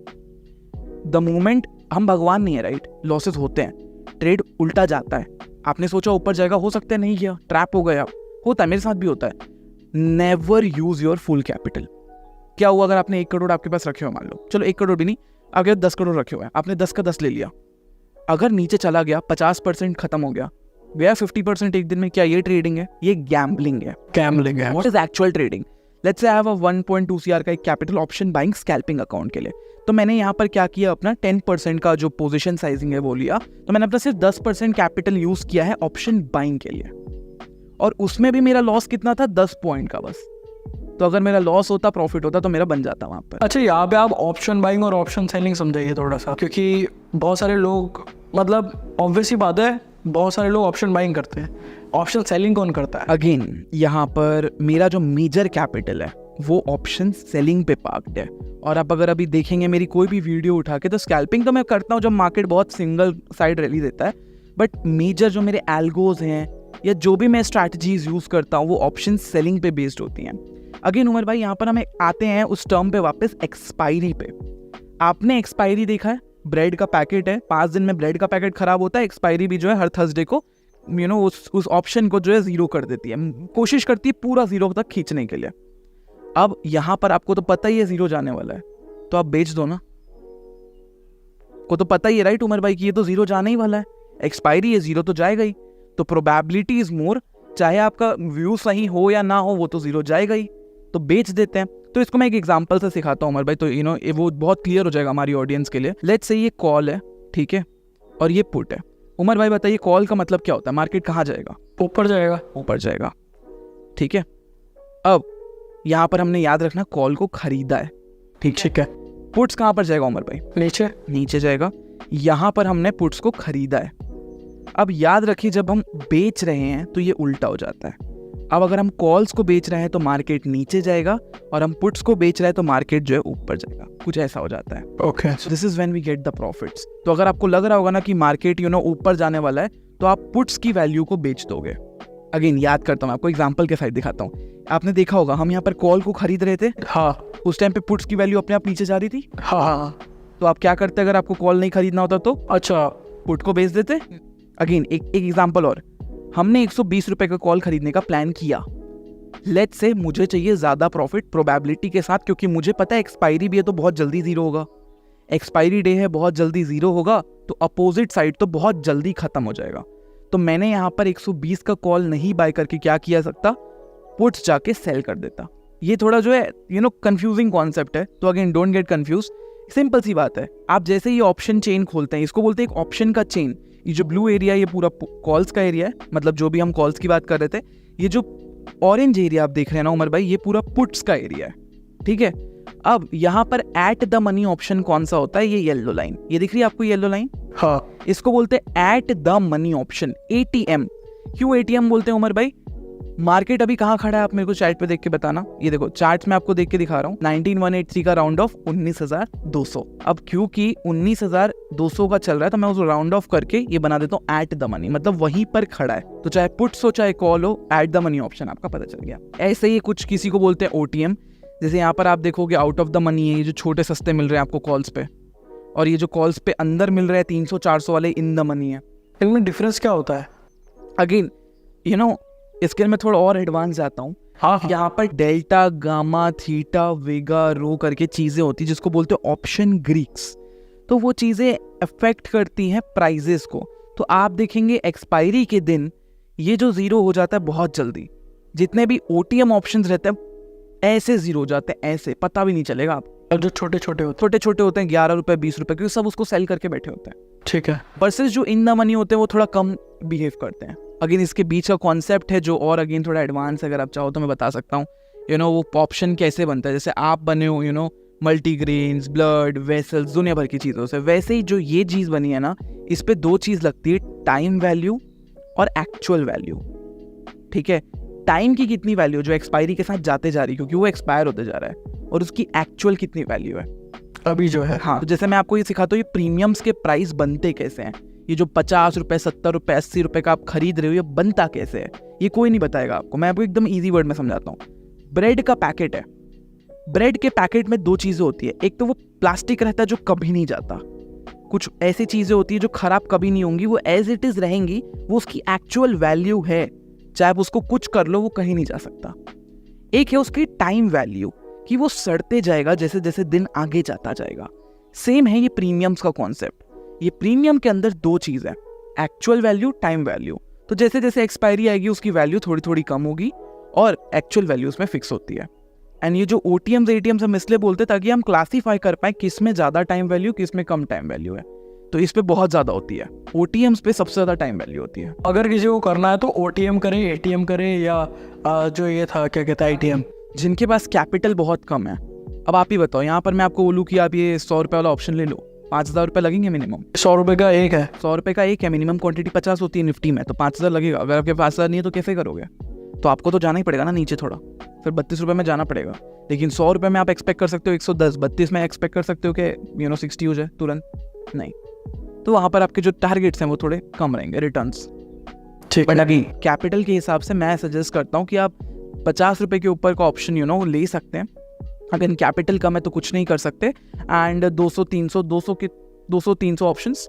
The moment, हम भगवान नहीं है राइट, लॉसेस होते हैं, ट्रेड उल्टा जाता है, आपने सोचा ऊपर जाएगा, हो सकता है नहीं गया, ट्रैप हो गया, होता है, मेरे साथ भी होता है। Never use your full capital. क्या हुआ अगर आपने 1 करोड़ आपके पास रखे हो, मान लो, चलो 1 करोड़ भी नहीं, अगर 10 करोड़ रखे हुए हैं, आपने 10 का 10 ले लिया, अगर नीचे चला गया, 50% खत्म हो गया, 50% एक दिन में, क्या ये ट्रेडिंग है? ये गैम्बलिंग है। गैम्बलिंग है। What is actual trading? Let's say I have a 1.2 CR का एक capital option buying scalping account के लिए, तो मैंने यहाँ पर क्या किया, अपना 10% का जो पोजीशन साइजिंग है वो लिया, तो मैंने अपना सिर्फ 10% कैपिटल यूज किया है ऑप्शन बाइंग के लिए, और उसमें भी मेरा लॉस कितना था, 10 पॉइंट का बस। तो अगर मेरा लॉस होता, प्रॉफिट होता, तो मेरा बन जाता वहां पर। अच्छा, यहाँ पे आप ऑप्शन बाइंग और ऑप्शन सेलिंग समझाइए थोड़ा सा, क्योंकि बहुत सारे लोग, मतलब ऑब्वियस ही बात है, बहुत सारे लोग ऑप्शन बाइंग करते हैं, ऑप्शन सेलिंग कौन करता है? अगेन यहाँ पर मेरा जो मेजर कैपिटल है वो ऑप्शन सेलिंग पे पार्क्ड है, और आप अगर अभी देखेंगे मेरी कोई भी वीडियो उठा के, तो स्कैल्पिंग तो मैं करता हूँ जब मार्केट बहुत सिंगल साइड रैली देता है, बट मेजर जो मेरे एल्गोज हैं या जो भी मैं स्ट्रैटेजीज यूज करता हूँ वो ऑप्शन सेलिंग पे बेस्ड होती हैं। अगेन उमर भाई, यहाँ पर हमें आते हैं उस टर्म पे वापस, एक्सपायरी पे। आपने एक्सपायरी देखा है? ब्रेड का पैकेट है, 5 दिन में ब्रेड का पैकेट खराब होता है, एक्सपायरी भी जो है हर थर्सडे को उस ऑप्शन को जो है 0 कर देती है, कोशिश करती है पूरा 0 तक खींचने के लिए। अब यहाँ पर आपको तो पता ही है 0 जाने वाला है, तो आप बेच दो ना, को तो पता ही है राइट उमर भाई कि ये तो 0 जाने ही वाला है, एक्सपायरी है, 0 तो जाएगा ही, तो प्रोबेबिलिटी इज मोर, चाहे आपका व्यू सही हो या ना हो, वो तो 0 जाएगा ही, तो बेच देते हैं। तो इसको मैं एक एग्जांपल से सिखाता हूँ उमर भाई, तो वो बहुत क्लियर हो जाएगा हमारी ऑडियंस के लिए। लेट्स से ये कॉल है, ठीक है, और ये पुट है। उमर भाई बताइए, कॉल का मतलब क्या होता है? मार्केट कहाँ जाएगा? ऊपर जाएगा। ऊपर जाएगा, ठीक है। अब यहाँ पर हमने याद रखना, कॉल को खरीदा है, ठीक है। पुट्स कहाँ पर जाएगा उमर भाई? नीचे। नीचे जाएगा। यहाँ पर हमने पुट्स को खरीदा है। अब याद रखिए, जब हम बेच रहे हैं तो ये उल्टा हो जाता है। अब अगर हम कॉल्स को बेच रहे हैं तो मार्केट नीचे जाएगा, और हम पुट्स को बेच रहे हैं तो मार्केट जो है ऊपर जाएगा, कुछ ऐसा हो जाता है। Okay, this is when we get the profits. तो अगर आपको लग रहा होगा ना कि मार्केट ऊपर जाने वाला है, तो आप पुट्स की वैल्यू को बेच दोगे। अगेन याद करता हूँ, आपको एग्जांपल के साथ दिखाता हूँ। आपने देखा होगा, हम यहाँ पर कॉल को खरीद रहे थे, हाँ, उस टाइम पे पुट्स की वैल्यू अपने आप नीचे जा रही थी, हाँ हाँ। तो आप क्या करते अगर आपको कॉल नहीं खरीदना होता तो? अच्छा, पुट को बेच देते। अगेन एक एग्जांपल और, हमने 120 रुपए का कॉल खरीदने का प्लान किया। लेट्स से मुझे चाहिए ज्यादा प्रॉफिट प्रोबेबिलिटी के साथ, क्योंकि मुझे पता है एक्सपायरी भी है तो बहुत जल्दी 0 होगा, एक्सपायरी डे है, बहुत जल्दी 0 होगा, तो अपोजिट साइड तो बहुत जल्दी खत्म हो जाएगा। तो मैंने यहाँ पर 120 का कॉल नहीं बाय करके क्या किया सकता, पुट्स जाके सेल कर देता। ये थोड़ा जो है कंफ्यूजिंग कॉन्सेप्ट है, तो again don't get confuse. Simple सी बात है, आप जैसे ही ऑप्शन चेन खोलते हैं, इसको बोलते हैं एक ऑप्शन का चेन। ये जो ब्लू एरिया, ये पूरा कॉल्स का एरिया है, मतलब जो भी हम कॉल्स की बात कर रहे थे। ये जो ऑरेंज एरिया आप देख रहे हैं ना उमर भाई, ये पूरा पुट्स का एरिया है, ठीक है। अब यहाँ पर एट द मनी ऑप्शन कौन सा होता है? ये येलो लाइन, ये दिख रही है आपको येलो लाइन? हाँ, इसको बोलते हैं at the money option, ATM। क्यों ATM बोलते हैं उमर भाई? मार्केट अभी कहाँ खड़ा है, आप मेरे को चार्ट पे देख के बताना। ये देखो चार्ट में आपको देख के दिखा रहा हूँ, 19183 का राउंड ऑफ 19,200। अब क्योंकि 19,200 का चल रहा है, तो मैं उसको राउंड ऑफ करके ये बना देता हूँ एट द मनी, मतलब वहीं पर खड़ा है। तो चाहे पुट्स हो चाहे कॉल हो, एट द मनी ऑप्शन आपका पता चल गया। ऐसे ही कुछ किसी को बोलते हैं OTM। जैसे यहाँ पर आप देखोगे आउट ऑफ द मनी है, ये जो छोटे सस्ते मिल रहे हैं आपको कॉल्स पे, और ये जो कॉल्स पे अंदर मिल रहे हैं 300-400 वाले इन द मनी है। इनमें डिफरेंस क्या होता है? अगेन इसके मैं थोड़ा और एडवांस जाता हूँ। हाँ, यहाँ पर डेल्टा, गामा, थीटा, वेगा, रो करके चीजें होती है, जिसको बोलते हैं ऑप्शन ग्रीक्स। तो वो चीज़ें अफेक्ट करती हैं प्राइजेस को। तो आप देखेंगे एक्सपायरी के दिन ये जो ज़ीरो हो जाता है बहुत जल्दी। जितने भी OTM ऑप्शंस रहते हैं ऐसे ज़ीरो हो जाते हैं, ऐसे पता भी नहीं चलेगा आप। और जो छोटे छोटे होते हैं 11 रुपये 20 रुपये, क्योंकि सब उसको सेल करके बैठे होते हैं। ठीक है। वर्सेस जो इन द मनी होते हैं वो थोड़ा कम बिहेव करते हैं। अगेन इसके बीच का कॉन्सेप्ट है जो और अगेन थोड़ा एडवांस, अगर आप चाहो तो मैं बता सकता हूँ। वो ऑप्शन कैसे बनता है, जैसे आप बने हो मल्टीग्रेन्स, ब्लड, वेसल्स, दुनिया भर की चीज़ों से, वैसे ही जो ये चीज़ बनी है ना, इस पे दो चीज़ लगती है, टाइम वैल्यू और एक्चुअल वैल्यू। ठीक है, टाइम की कितनी वैल्यू जो एक्सपायरी के साथ जाते जा रही, क्योंकि वो एक्सपायर होते जा रहा है, और उसकी एक्चुअल कितनी वैल्यू है अभी जो है। हाँ, तो जैसे मैं आपको ये सिखाता हूँ, ये प्रीमियम्स के प्राइस बनते कैसे हैं। ये जो 50 रुपये, 70 रुपये, 80 रुपये का आप खरीद रहे हो, ये बनता कैसे है, ये कोई नहीं बताएगा आपको। मैं आपको एकदम ईजी वर्ड में समझाता हूँ। ब्रेड का पैकेट है, ब्रेड के पैकेट में दो चीज़ें होती है। एक तो वो प्लास्टिक रहता है जो कभी नहीं जाता, कुछ ऐसी चीज़ें होती है जो खराब कभी नहीं होंगी, वो एज इट इज़ रहेंगी, वो उसकी एक्चुअल वैल्यू है, चाहे आप उसको कुछ कर लो वो कहीं नहीं जा सकता। एक है उसकी टाइम वैल्यू, कि वो सड़ते जाएगा जैसे जैसे दिन आगे जाता जाएगा। सेम है ये प्रीमियम्स का कॉन्सेप्ट। ये प्रीमियम के अंदर दो चीज़ है, एक्चुअल वैल्यू, टाइम वैल्यू। तो जैसे जैसे एक्सपायरी आएगी उसकी वैल्यू थोड़ी थोड़ी कम होगी और एक्चुअल वैल्यू उसमें फिक्स होती है। एंड ये जो OTMs ATMs हम इसलिए बोलते हैं ताकि हम क्लासीफाई कर पाए किस में ज़्यादा टाइम वैल्यू, किस में कम टाइम वैल्यू है। तो इस पे बहुत ज़्यादा होती है, OTMs पे सबसे ज़्यादा टाइम वैल्यू होती है। अगर किसी को करना है तो OTM करे, ATM करे, या जो ये था क्या कहता है ATM, जिनके पास कैपिटल बहुत कम है। अब आप ही बताओ, यहाँ पर मैं आपको बोलूँ कि आप ये 100 रुपये वाला ऑप्शन ले लो, 5,000 रुपये लगेंगे मिनिमम। 100 रुपये का एक है, 100 रुपये का एक है, मिनिमम क्वांटिटी 50 होती है निफ्टी में, तो 5,000 लगेगा। अगर आपके 5,000 नहीं है तो कैसे करोगे? तो आपको तो जाना ही पड़ेगा ना नीचे थोड़ा, फिर 32 रुपये में जाना पड़ेगा। लेकिन 100 रुपये में आप एक्सपेक्ट कर सकते हो 110, 32 में एक्सपेक्ट कर सकते हो कि 60 हो जाए तुरंत, नहीं। तो वहाँ पर आपके जो टारगेट्स हैं वो थोड़े कम रहेंगे रिटर्न्स। ठीक बट है। अभी कैपिटल के हिसाब से मैं सजेस्ट करता हूँ कि आप 50 रुपये के ऊपर का ऑप्शन ले सकते हैं। अगर कैपिटल कम है तो कुछ नहीं कर सकते। एंड 200-300 ऑप्शंस,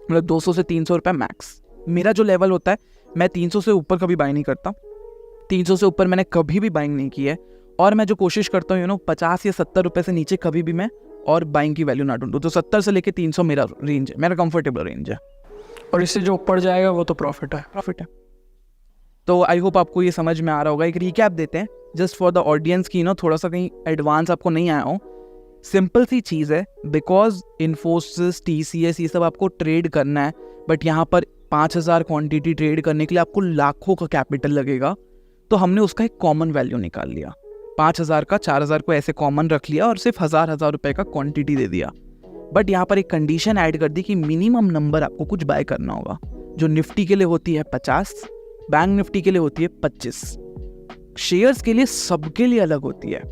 मतलब 200 से 300 रुपये मैक्स। मेरा जो लेवल होता है, मैं 300 से ऊपर कभी बाइंग नहीं करता, 300 से ऊपर मैंने कभी भी बाइंग नहीं की है। और मैं जो कोशिश करता हूँ 50 या 70 रुपये से नीचे कभी भी मैं और बाइंग की वैल्यू ना ढूंढूँ। तो 70 से लेके 300 मेरा रेंज है, मेरा कंफर्टेबल रेंज है। और इससे जो ऊपर जाएगा वो तो प्रॉफिट है। तो आई होप आपको ये समझ में आ रहा होगा। एक रिकैप देते हैं जस्ट फॉर द ऑडियंस की, थोड़ा सा कहीं एडवांस आपको नहीं आया हो। सिंपल सी चीज़ है, बिकॉज इन्फोसिस, TCS ये सब आपको ट्रेड करना है, बट यहाँ पर 5,000 क्वांटिटी ट्रेड करने के लिए आपको लाखों का कैपिटल लगेगा। तो हमने उसका एक कॉमन वैल्यू निकाल लिया, 5,000 का 4,000 को ऐसे कॉमन रख लिया और सिर्फ 1,000 रुपये का क्वांटिटी दे दिया। बट यहाँ पर एक कंडीशन ऐड कर दी कि मिनिमम नंबर आपको कुछ बाय करना होगा, जो निफ्टी के लिए होती है 50, बैंक निफ्टी के लिए होती है 25, शेयर्स के लिए सबके लिए अलग होती है,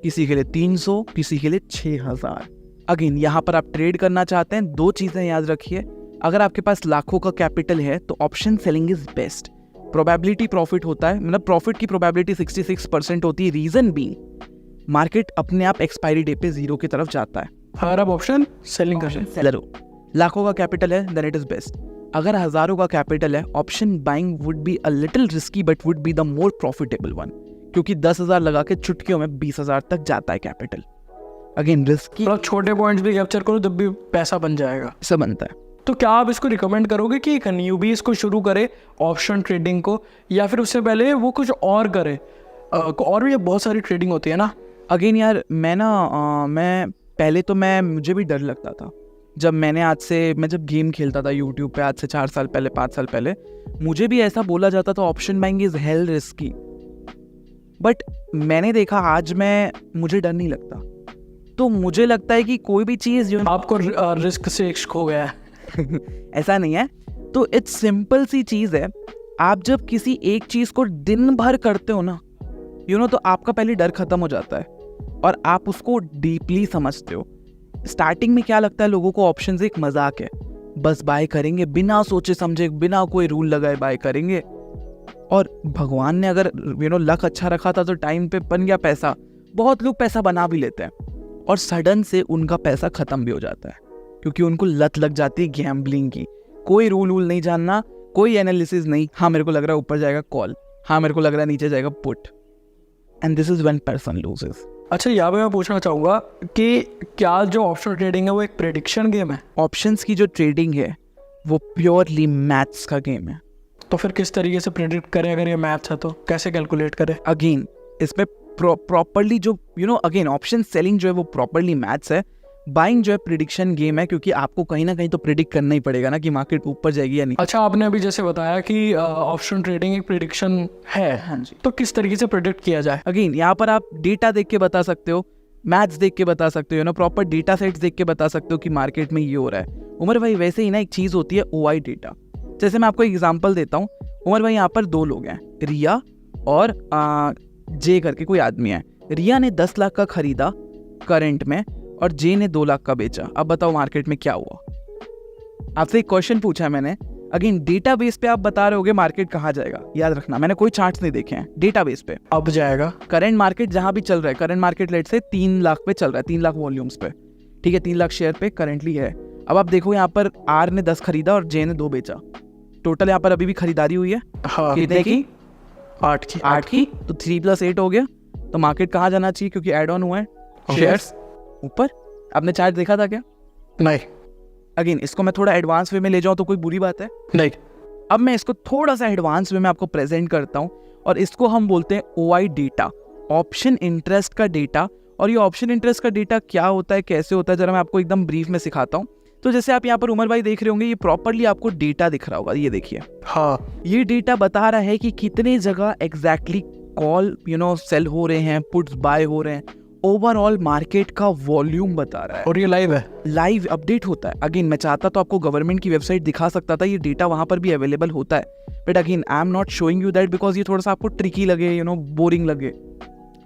किसी के लिए 300, किसी के लिए 6,000। अगेन यहाँ पर आप ट्रेड करना चाहते हैं, दो चीज़ें याद रखिए। अगर आपके पास लाखों का कैपिटल है तो option selling is best. Probability profit होता है, मतलब प्रॉफिट की प्रोबेबिलिटी 66% होती है। रीजन बी, मार्केट अपने आप एक्सपायरी डे पे 0 की तरफ जाता है। अगर आप ऑप्शन सेलिंग कर सेलर हो, लाखों का कैपिटल है, देन इट इज बेस्ट। अगर हजारों का कैपिटल है, option buying would be a little risky but would be the more profitable one, क्योंकि 10,000 लगा के चुटकियों में 20,000 तक जाता है कैपिटल। अगेन रिस्की, मतलब छोटे पॉइंट्स भी कैप्चर करो जब भी पैसा बन जाएगा, सब बनता है। तो क्या आप इसको रिकमेंड करोगे कि एक न्यूबी इसको शुरू करे ऑप्शन ट्रेडिंग को, या फिर उससे पहले वो कुछ और करे? और भी बहुत सारी ट्रेडिंग होती है ना। अगेन यार मैं पहले तो मुझे भी डर लगता था जब मैं जब गेम खेलता था यूट्यूब पे, आज से 4 साल पहले, 5 साल पहले, मुझे भी ऐसा बोला जाता था option buying is hello risky. But मैंने देखा आज मुझे डर नहीं लगता। तो मुझे लगता है कि कोई भी चीज़ जो आपको रिस्क से इश्क हो गया है। ऐसा नहीं है। तो इट्स सिंपल सी चीज़ है, आप जब किसी एक चीज़ को दिन भर करते हो ना, तो आपका पहले डर खत्म हो जाता है और आप उसको डीपली समझते हो। स्टार्टिंग में क्या लगता है लोगों को, ऑप्शंस एक मजाक है, बस बाय करेंगे बिना सोचे समझे, बिना कोई रूल लगाए बाय करेंगे। और भगवान ने अगर लक अच्छा रखा था तो टाइम पे बन गया पैसा। बहुत लोग पैसा बना भी लेते हैं और सडन से उनका पैसा खत्म भी हो जाता है, क्योंकि उनको लत लग जाती है गैम्बलिंग की। कोई रूल नहीं जानना, कोई एनालिसिस नहीं, हाँ मेरे को लग रहा है ऊपर जाएगा कॉल, हाँ मेरे को लग रहा है नीचे जाएगा put, and this is when person loses. अच्छा, यहाँ पे मैं पूछना चाहूँगा कि क्या जो ऑप्शन ट्रेडिंग है वो एक प्रेडिक्शन गेम है? ऑप्शंस की जो ट्रेडिंग है वो प्योरली मैथ्स का गेम है। तो फिर किस तरीके से प्रेडिक्ट करें? अगर ये मैथ्स है तो कैसे कैलकुलेट करें? अगेन इसमें प्रॉपरली जो अगेन ऑप्शन सेलिंग जो है वो प्रॉपरली मैथ्स है, बाइंग जो है प्रिडिक्शन गेम है, क्योंकि आपको कहीं ना कहीं तो प्रिडिक्ट करना ही पड़ेगा ना कि मार्केट ऊपर जाएगी या नहीं। अच्छा, आपने अभी जैसे बताया कि ऑप्शन ट्रेडिंग एक प्रिडिक्शन है। हाँ जी। तो किस तरीके से प्रिडिक्ट किया जाए? अगेन यहाँ पर आप डेटा देख के बता सकते हो, मैथ्स देख के बता सकते हो, प्रॉपर डेटा सेट्स देख के बता सकते हो कि मार्केट में ये हो रहा है। उमर भाई वैसे ही ना एक चीज़ होती है OI डेटा। जैसे मैं आपको एग्जांपल देता हूँ, उमर भाई यहाँ पर 2 लोग हैं, रिया और जे करके कोई आदमी है। रिया ने 10 लाख का खरीदा करंट में और जे ने 2 लाख का बेचा। अब बताओ मार्केट में क्या हुआ? आपसे एक क्वेश्चन पूछा है मैंने, अगेन डेटाबेस पे आप बता रहे होगे मार्केट कहाँ जाएगा। याद रखना, मैंने कोई चार्ट्स नहीं देखे हैं, डेटाबेस पे अब जाएगा करंट मार्केट जहां भी चल रहा है। करंट मार्केट लेट से 3 लाख पे चल रहा है, 3 लाख वॉल्यूम्स पे, ठीक है, 3 लाख शेयर पे करंटली है। अब आप देखो यहाँ पर आर ने 10 खरीदा और जे ने 2 बेचा। टोटल यहाँ पर अभी भी खरीदारी हुई है। हाँ, कितने की? 8 की। तो 3 + 8 हो गया। तो मार्केट कहाँ जाना चाहिए? क्योंकि एड ऑन हुआ है शेयर्स ऊपर। आपने चार्ट देखा था क्या? नहीं। अगेन इसको मैं थोड़ा एडवांस वे में ले जाऊं तो कोई बुरी बात है? नहीं। अब मैं इसको थोड़ा सा एडवांस वे में आपको प्रेजेंट करता हूं और इसको हम बोलते हैं OI डेटा, ऑप्शन इंटरेस्ट का डेटा। और ये ऑप्शन इंटरेस्ट का डेटा क्या होता है, कैसे होता है, जरा मैं आपको एकदम ब्रीफ में सिखाता हूं। तो जैसे आप यहाँ पर उमर भाई देख रहे होंगे, ये प्रॉपरली आपको डेटा दिख रहा होगा, ये देखिए। हाँ, ये डेटा बता रहा है कि कितने जगह एग्जैक्टली कॉल सेल हो रहे हैं, पुट्स बाय हो रहे हैं। ओवरऑल मार्केट का वॉल्यूम बता रहा है और ये लाइव है, लाइव अपडेट होता है। अगेन मैं चाहता तो आपको गवर्नमेंट की वेबसाइट दिखा सकता था, ये डेटा वहां पर भी अवेलेबल होता है, but again I am not showing you that because ये थोड़ा सा आपको ट्रिकी लगे, बोरिंग लगे।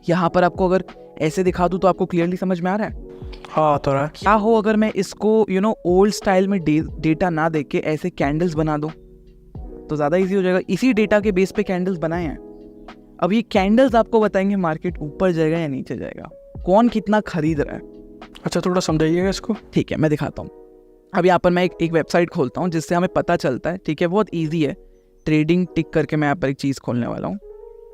यहाँ पर आपको अगर ऐसे दिखा दूं तो आपको क्लियरली समझ में आ रहा है? हाँ, तो रहा है। क्या हो अगर मैं इसको ओल्ड स्टाइल में डेटा ना देख के ऐसे कैंडल्स बना दूं तो ज्यादा इजी हो जाएगा। इसी डेटा के बेस पे कैंडल्स बनाए हैं। अब ये कैंडल्स आपको बताएंगे मार्केट ऊपर जाएगा या नीचे जाएगा, कौन कितना खरीद रहा है। अच्छा, थोड़ा समझाइएगा इसको। ठीक है, मैं दिखाता हूँ। अब यहाँ पर मैं एक वेबसाइट खोलता हूँ जिससे हमें पता चलता है, ठीक है, बहुत ईजी है। ट्रेडिंग टिक करके मैं यहाँ पर एक चीज़ खोलने वाला हूँ,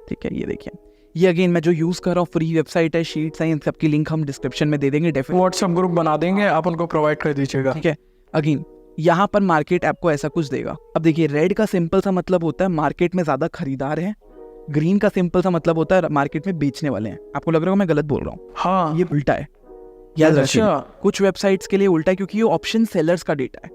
ठीक है। ये देखिए, ये अगेन मैं जो यूज़ कर रहा हूँ फ्री वेबसाइट है, शीट्स हैं, इन सबकी लिंक हम डिस्क्रिप्शन में दे देंगे। डेफिनेटली व्हाट्सएप ग्रुप बना देंगे, आप उनको प्रोवाइड कर दीजिएगा, ठीक है। अगेन यहाँ पर मार्केट आपको ऐसा कुछ देगा। अब देखिए, रेड का सिंपल सा मतलब होता है मार्केट में ज़्यादा खरीदार हैं, ग्रीन का सिंपल सा मतलब होता है मार्केट में बेचने वाले हैं। आपको लग रहा है मैं गलत बोल रहा हूँ? हाँ, ये उल्टा है, याद रखिए। अच्छा, कुछ वेबसाइट्स के लिए उल्टा है क्योंकि ये ऑप्शन सेलर्स का डेटा है,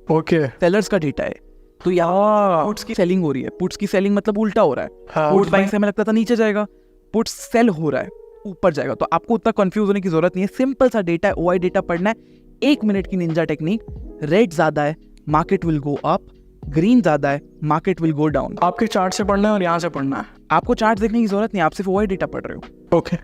ओके, सेलर्स का डेटा है। तो यहाँ पुट्स की सेलिंग हो रही है, पुट्स की सेलिंग मतलब उल्टा हो रहा है। हाँ, पुट्स बाइंग से हमें लगता था नीचे जाएगा, पुट्स सेल हो रहा है ऊपर जाएगा। तो आपको उतना कंफ्यूज होने की जरूरत नहीं है, सिंपल सा डेटा है, OI डेटा पढ़ना है। 1 मिनट की निंजा टेक्निक, रेड ज्यादा है market will go up, green ज्यादा है मार्केट विल गो डाउन। आपके चार्ट से पढ़ना है और यहाँ से पढ़ना है। आपको चार्ट देखने की जरूरत नहीं, आप सिर्फ OI डेटा पढ़ रहे हो। ओके,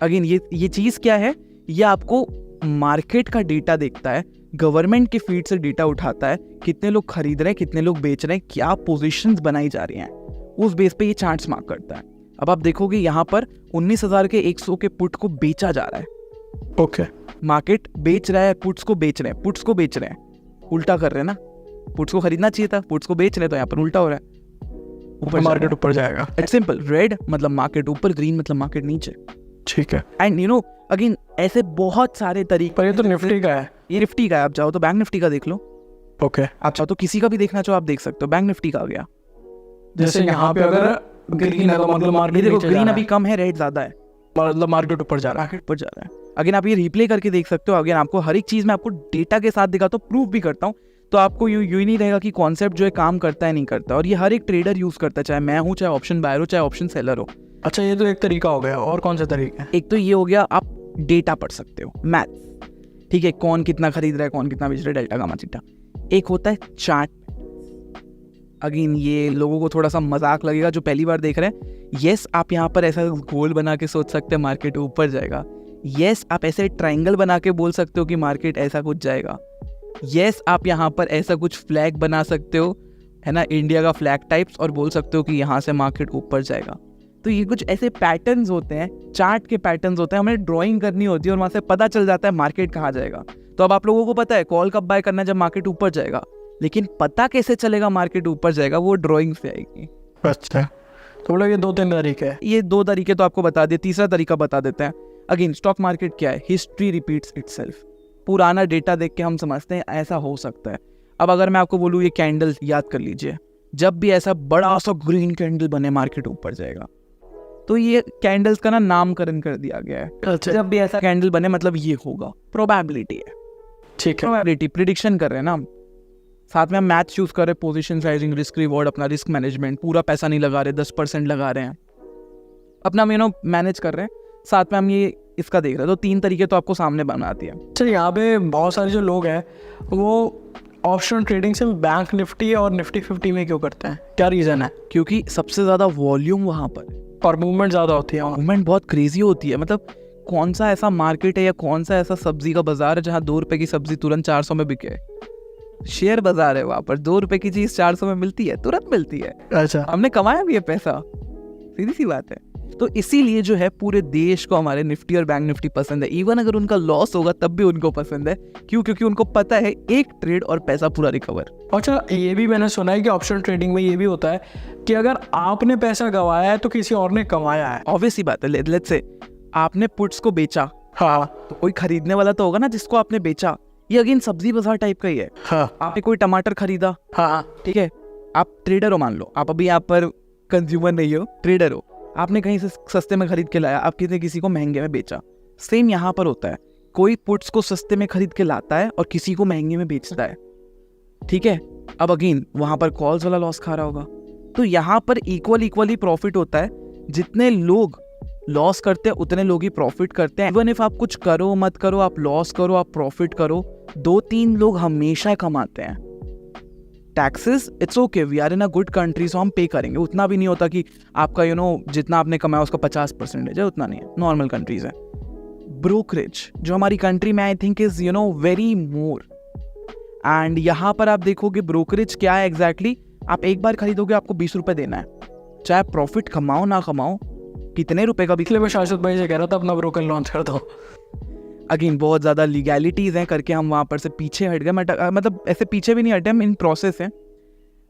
अगेन ये चीज क्या है, ये आपको मार्केट का डेटा देखता है, गवर्नमेंट के फीड से डेटा उठाता है, कितने लोग खरीद रहे हैं, कितने लोग बेच रहे हैं, क्या पोजीशंस बनाई जा रही हैं, उस बेस पे ये चार्ट्स मार्क करता है। अब आप देखोगे यहाँ पर 19,000 के 100 के पुट को बेचा जा रहा है। ओके, मार्केट बेच रहा है, पुट्स को बेच रहे हैं, पुट्स को बेच रहे हैं, उल्टा कर रहे हैं ना। पुट्स को खरीदना चाहिए था, पुट्स को बेच रहे हैं, तो यहाँ पर उल्टा हो रहा है, ऊपर मार्केट ऊपर जाएगा। इट्स सिंपल, रेड मतलब मार्केट ऊपर, ग्रीन मतलब मार्केट नीचे, ठीक है। एंड अगेन ऐसे बहुत सारे तरीके। पर ये तो निफ्टी का है। ये निफ्टी का है, आप चाहो तो बैंक निफ्टी का देख लो, ओके, आप चाहो तो किसी का भी देखना चाहो आप देख सकते हो। बैंक निफ्टी का आ गया, जैसे यहाँ पे अगर ग्रीन है तो मतलब ये मार्केट देखो नीचे ग्रीन जा रहा अभी है, कम है, रेड ज्यादा है, मतलब मार्केट ऊपर जा रहा है। मार्केट ऊपर जा रहा है। अगेन आप ये रिप्ले करके देख सकते हो। अगेन आपको हर एक चीज में आपको डेटा के साथ दिखाता हूँ, प्रूफ भी करता हूँ, तो आपको यूं ही नहीं रहेगा कि कॉन्सेप्ट जो है काम करता है नहीं करता। और ये हर एक ट्रेडर यूज करता है, चाहे मैं हूँ, चाहे ऑप्शन बायर हो, चाहे ऑप्शन सेलर हो। अच्छा, ये तो एक तरीका हो गया, और कौन सा तरीका है? एक तो ये हो गया, आप डेटा पढ़ सकते हो, मैथ्स, ठीक है, कौन कितना खरीद रहा है, कौन कितना बेच रहा है, डेल्टा गामा थीटा। एक होता है चार्ट। अगेन ये लोगों को थोड़ा सा मजाक लगेगा जो पहली बार देख रहे हैं। यस, आप यहाँ पर ऐसा गोल बना के सोच सकते हैं मार्केट ऊपर जाएगा। यस, आप ऐसे ट्रायंगल बना के बोल सकते हो कि मार्केट ऐसा कुछ जाएगा। यस, आप यहाँ पर ऐसा कुछ फ्लैग बना सकते हो, है ना, इंडिया का फ्लैग टाइप्स, और बोल सकते हो कि यहाँ से मार्केट ऊपर जाएगा। तो ये कुछ ऐसे पैटर्न्स होते हैं, चार्ट के पैटर्न्स होते हैं, हमें ड्राइंग करनी होती है और वहाँ से पता चल जाता है मार्केट कहाँ जाएगा। तो अब आप लोगों को पता है कॉल कब बाय करना है, जब मार्केट ऊपर जाएगा, लेकिन पता कैसे चलेगा मार्केट ऊपर जाएगा, वो ड्राइंग से आएगी। अच्छा, तो बोला ये 2-3 तरीके हैं। ये 2 तरीके तो आपको बता दिए, तीसरा तरीका बता देते हैं। अगेन स्टॉक मार्केट क्या है, हिस्ट्री रिपीट्स इटसेल्फ। पुराना डेटा देख के हम समझते हैं ऐसा हो सकता है। अब अगर मैं आपको बोलूँ ये कैंडल याद कर लीजिए, जब भी ऐसा बड़ा सा ग्रीन कैंडल बने मार्केट ऊपर जाएगा, तो ये कैंडल्स का ना नामकरण कर दिया गया है। अच्छा, जब भी ऐसा कैंडल बने मतलब ये होगा, प्रोबेबिलिटी है, ठीक है। प्रोबेबिलिटी, प्रिडिक्शन कर रहे हैं ना हम। साथ में हम मैथ चूज कर रहे हैं, पोजीशन साइजिंग, रिस्क रिवॉर्ड, अपना रिस्क मैनेजमेंट, पूरा पैसा नहीं लगा रहे, 10% लगा रहे हैं, अपना मैनेज कर रहे हैं। साथ में हम ये इसका देख रहे हैं। तो 3 तरीके तो आपको सामने बनाती है। अच्छा, यहाँ पे बहुत सारे जो लोग हैं वो ऑप्शन ट्रेडिंग से बैंक निफ्टी और निफ्टी 50 में क्यों करते हैं, क्या रीज़न है? क्योंकि सबसे ज़्यादा वॉल्यूम वहाँ पर है और मूवमेंट ज़्यादा होती है वहाँ। मूवमेंट बहुत क्रेजी होती है। मतलब कौन सा ऐसा मार्केट है या कौन सा ऐसा सब्जी का बाजार है जहाँ 2 रुपए की सब्जी तुरंत 400 में बिके? शेयर बाजार है वहाँ पर। 2 रुपए की चीज़ 400 में मिलती है, तुरंत मिलती है। अच्छा, हमने कमाया भी है पैसा, सीधी सी बात है। तो इसीलिए जो है पूरे देश को हमारे निफ्टी और बैंक निफ्टी पसंद है। इवन अगर उनका लॉस होगा तब भी उनको पसंद है। क्यों? क्योंकि उनको पता है एक ट्रेड और पैसा पूरा रिकवर। अच्छा, ये भी मैंने सुना है कि ऑप्शन ट्रेडिंग में ये भी होता है कि अगर आपने पैसा गंवाया है तो किसी और ने कमाया है। ऑब्वियस सी बात है। लेट्स से आपने पुट्स को बेचा, हाँ तो कोई खरीदने वाला तो होगा ना जिसको आपने बेचा। ये अगेन सब्जी बाजार टाइप का ही है। हाँ आपने कोई टमाटर खरीदा, हाँ, ठीक है, आप ट्रेडर हो, मान लो आप अभी यहाँ पर कंज्यूमर नहीं हो, ट्रेडर हो। आपने कहीं से सस्ते में खरीद के लाया, आप किसी को महंगे में बेचा। सेम यहाँ पर होता है, कोई पुट्स को सस्ते में खरीद के लाता है और किसी को महंगे में बेचता है, ठीक है। अब अगेन वहां पर कॉल्स वाला लॉस खा रहा होगा। तो यहाँ पर इक्वली प्रॉफिट होता है। जितने लोग लॉस करते हैं उतने लोग ही प्रॉफिट करते हैं। इवन इफ आप कुछ करो मत करो, आप लॉस करो आप प्रॉफिट करो, 2-3 लोग हमेशा कमाते हैं। Taxes it's okay, we are in a good country, so हम पे करेंगे। उतना भी नहीं होता कि आपका जितना आपने कमाया उसका 50% है, उतना नहीं है, नॉर्मल कंट्रीज है। ब्रोकरेज जो हमारी कंट्री में I think is very more. And यहाँ पर आप देखोगे ब्रोकरेज क्या है एग्जैक्टली। आप एक बार खरीदोगे आपको 20 रुपए देना है, चाहे प्रॉफिट कमाओ ना कमाओ, कितने रुपए का भी। इसलिए मैं शाश्वत भाई से कह रहा था अपना ब्रोकर लॉन्च कर दो। अगेन बहुत ज़्यादा लीगैलिटीज़ हैं करके हम वहाँ पर से पीछे हट गए। मतलब ऐसे पीछे भी नहीं हटे, हम इन प्रोसेस हैं।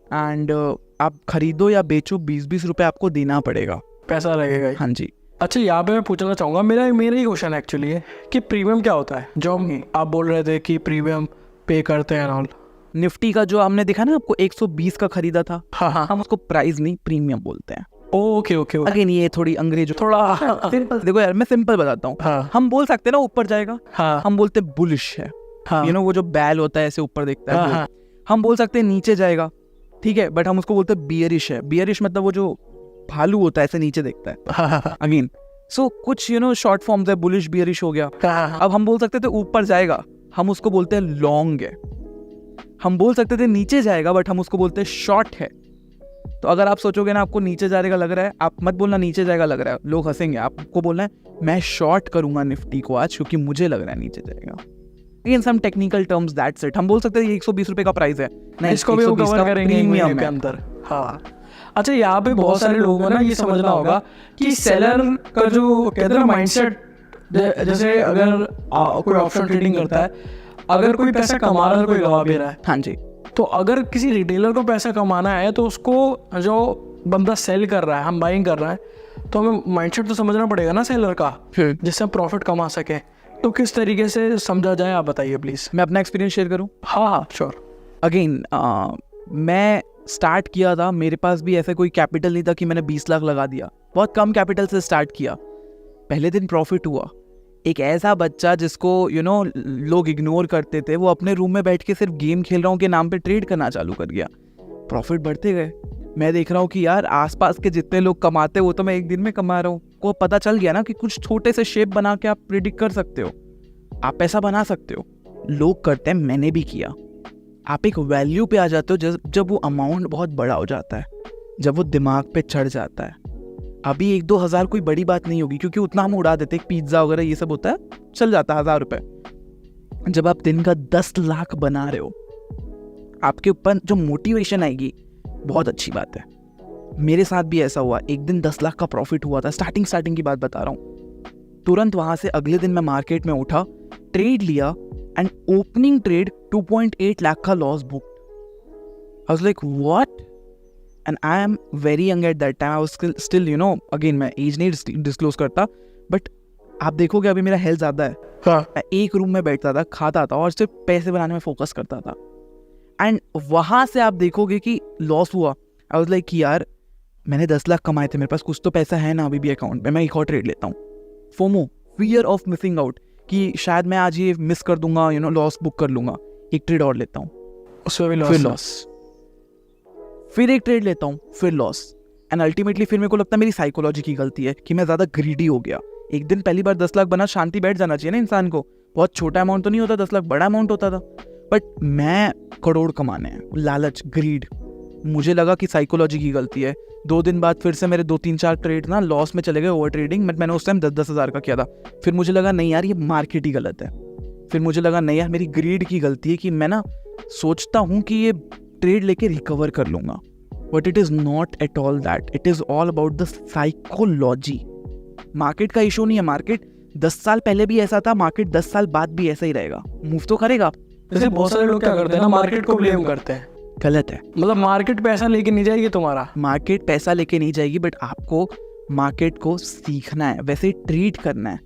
एंड आप खरीदो या बेचो 20-20 रुपए आपको देना पड़ेगा, पैसा लगेगा ही। हाँ जी। अच्छा, यहाँ पे मैं पूछना चाहूँगा, मेरा ही क्वेश्चन एक्चुअली है कि प्रीमियम क्या होता है जो आप बोल रहे थे कि प्रीमियम पे करते हैं ऑल। निफ्टी का जो हमने देखा ना आपको 120 का खरीदा था, हाँ हाँ, हम उसको प्राइस नहीं प्रीमियम बोलते हैं। ओके ओके ओके, अगेन ये थोड़ी अंग्रेजों थोड़ा सिंपल। देखो यार मैं सिंपल बताता हूँ। हाँ हम बोल सकते हैं ना ऊपर जाएगा, हाँ हम बोलते हैं बुलिश है, हाँ वो जो बैल होता है ऐसे ऊपर देखता है हाँ वो। हाँ हम बोल सकते हैं नीचे जाएगा, ठीक है, बट हम उसको बोलते हैं बियरिश है। बियरिश मतलब वो जो भालू होता है ऐसे नीचे देखता है। हाँ अगेन सो कुछ शॉर्ट फॉर्म्स है, बुलिश बियरिश हो गया। हाँ, अब हम बोल सकते थे ऊपर जाएगा, हम उसको बोलते हैं लॉन्ग है। हम बोल सकते थे नीचे जाएगा, बट हम उसको बोलते हैं शॉर्ट है। तो अगर आप सोचोगे ना आपको नीचे जाएगा लग रहा है, आप मत बोलना नीचे जाएगा लग रहा है, लोग हंसेंगे। आपको बोलना है मैं शॉर्ट करूंगा निफ्टी को आज क्योंकि मुझे लग रहा है नीचे जाएगा। In some technical terms that's it. हम बोल सकते हैं ये 120 रुपए का प्राइस है, नहीं इसको भी वो 120 कवर का करेंगे प्रीमियम के है। अंदर। हाँ, अच्छा, यहाँ पे बहुत सारे लोगों को ना ये समझना होगा कि सेलर का जो कहते हैं माइंडसेट, जैसे अगर कोई ऑप्शन ट्रेडिंग करता है, अगर कोई पैसा कमा रहा है कोई गवा भी रहा है। हाँ जी। तो अगर किसी रिटेलर को पैसा कमाना है तो उसको जो बंदा सेल कर रहा है, हम बाइंग कर रहे हैं, तो हमें माइंडसेट तो समझना पड़ेगा ना सेलर का, जिससे हम प्रॉफिट कमा सके। तो किस तरीके से समझा जाए आप बताइए प्लीज़। मैं अपना एक्सपीरियंस शेयर करूँ? हाँ हाँ श्योर। अगेन मैं स्टार्ट किया था, मेरे पास भी ऐसा कोई कैपिटल नहीं था कि मैंने 20 लाख लगा दिया। बहुत कम कैपिटल से स्टार्ट किया। पहले दिन प्रॉफिट हुआ। एक ऐसा बच्चा जिसको लोग इग्नोर करते थे, वो अपने रूम में बैठ के सिर्फ गेम खेल रहा हूँ के नाम पे ट्रेड करना चालू कर गया। प्रॉफिट बढ़ते गए। मैं देख रहा हूँ कि यार आसपास के जितने लोग कमाते वो तो मैं एक दिन में कमा रहा हूँ। को पता चल गया ना कि कुछ छोटे से शेप बना के आप प्रिडिक्ट कर सकते हो, आप पैसा बना सकते हो। लोग करते हैं, मैंने भी किया। आप एक वैल्यू पे आ जाते हो जब वो अमाउंट बहुत बड़ा हो जाता है, जब वो दिमाग पे चढ़ जाता है। अभी 1-2 हज़ार कोई बड़ी बात नहीं होगी क्योंकि उतना हम उड़ा देते, पिज्ज़ा वगैरह ये सब होता है, चल जाता है 1000 रुपये। जब आप दिन का 10 लाख बना रहे हो, आपके ऊपर जो मोटिवेशन आएगी, बहुत अच्छी बात है। मेरे साथ भी ऐसा हुआ। एक दिन 10 लाख का प्रॉफिट हुआ था, स्टार्टिंग की बात बता रहा हूँ। तुरंत वहाँ से अगले दिन मैं मार्केट में उठा, ट्रेड लिया एंड ओपनिंग ट्रेड 2.8 लाख का loss book. I was like what? And I am very young at that time, I was still you know, again मैं एज नहीं डिस्क्लोज करता, बट आप देखोगे अभी मेरा हेल्थ ज़्यादा है। हाँ मैं एक रूम में बैठता था, खाता था और सिर्फ पैसे बनाने में फोकस करता था, एंड वहाँ से आप देखोगे कि लॉस हुआ। आई वाज लाइक कि यार मैंने 10 लाख कमाए थे, मेरे पास कुछ तो पैसा है ना अभी भी अकाउंट में, मैं एक और ट्रेड लेता हूँ। FOMO, fear of missing out, कि शायद मैं आज ये मिस कर दूंगा, यू नो, लॉस बुक कर लूंगा, एक ट्रेड और लेता हूँ, उसमें भी फिर लॉस। लॉस, फिर एक ट्रेड लेता हूँ, फिर लॉस, एंड अल्टीमेटली फिर मेरे को लगता है मेरी साइकोलॉजी की गलती है कि मैं ज़्यादा ग्रीडी हो गया। एक दिन पहली बार 10 लाख बना, शांति बैठ जाना चाहिए ना इंसान को, बहुत छोटा अमाउंट तो नहीं होता 10 लाख, बड़ा अमाउंट होता था, बट मैं करोड़ कमाने हैं, लालच, ग्रीड, मुझे लगा कि साइकोलॉजी की गलती है। 2 दिन बाद फिर से मेरे 2-3-4 ट्रेड ना लॉस में चले गए, ओवर ट्रेडिंग, मैंने उस टाइम 10-10 हज़ार का किया था। फिर मुझे लगा नहीं यार ये मार्केट ही गलत है, फिर मुझे लगा नहीं यार मेरी ग्रीड की गलती है कि मैं ना सोचता हूँ कि ये ट्रेड लेके रिकवर कर लूंगा, but it is not at all that, it is all about the psychology. Market का इशू नहीं है, मार्केट 10 साल पहले भी ऐसा था, मार्केट 10 साल बाद भी ऐसा ही रहेगा, मूव तो करेगा। जैसे बहुत सारे लोग क्या करते हैं ना, मार्केट को ब्लेम करते हैं, गलत है। मतलब मार्केट पैसा लेके नहीं जाएगी तुम्हारा। मार्केट पैसा लेके नहीं जाएगी, बट आपको मार्केट को सीखना है, वैसे ट्रीट करना है,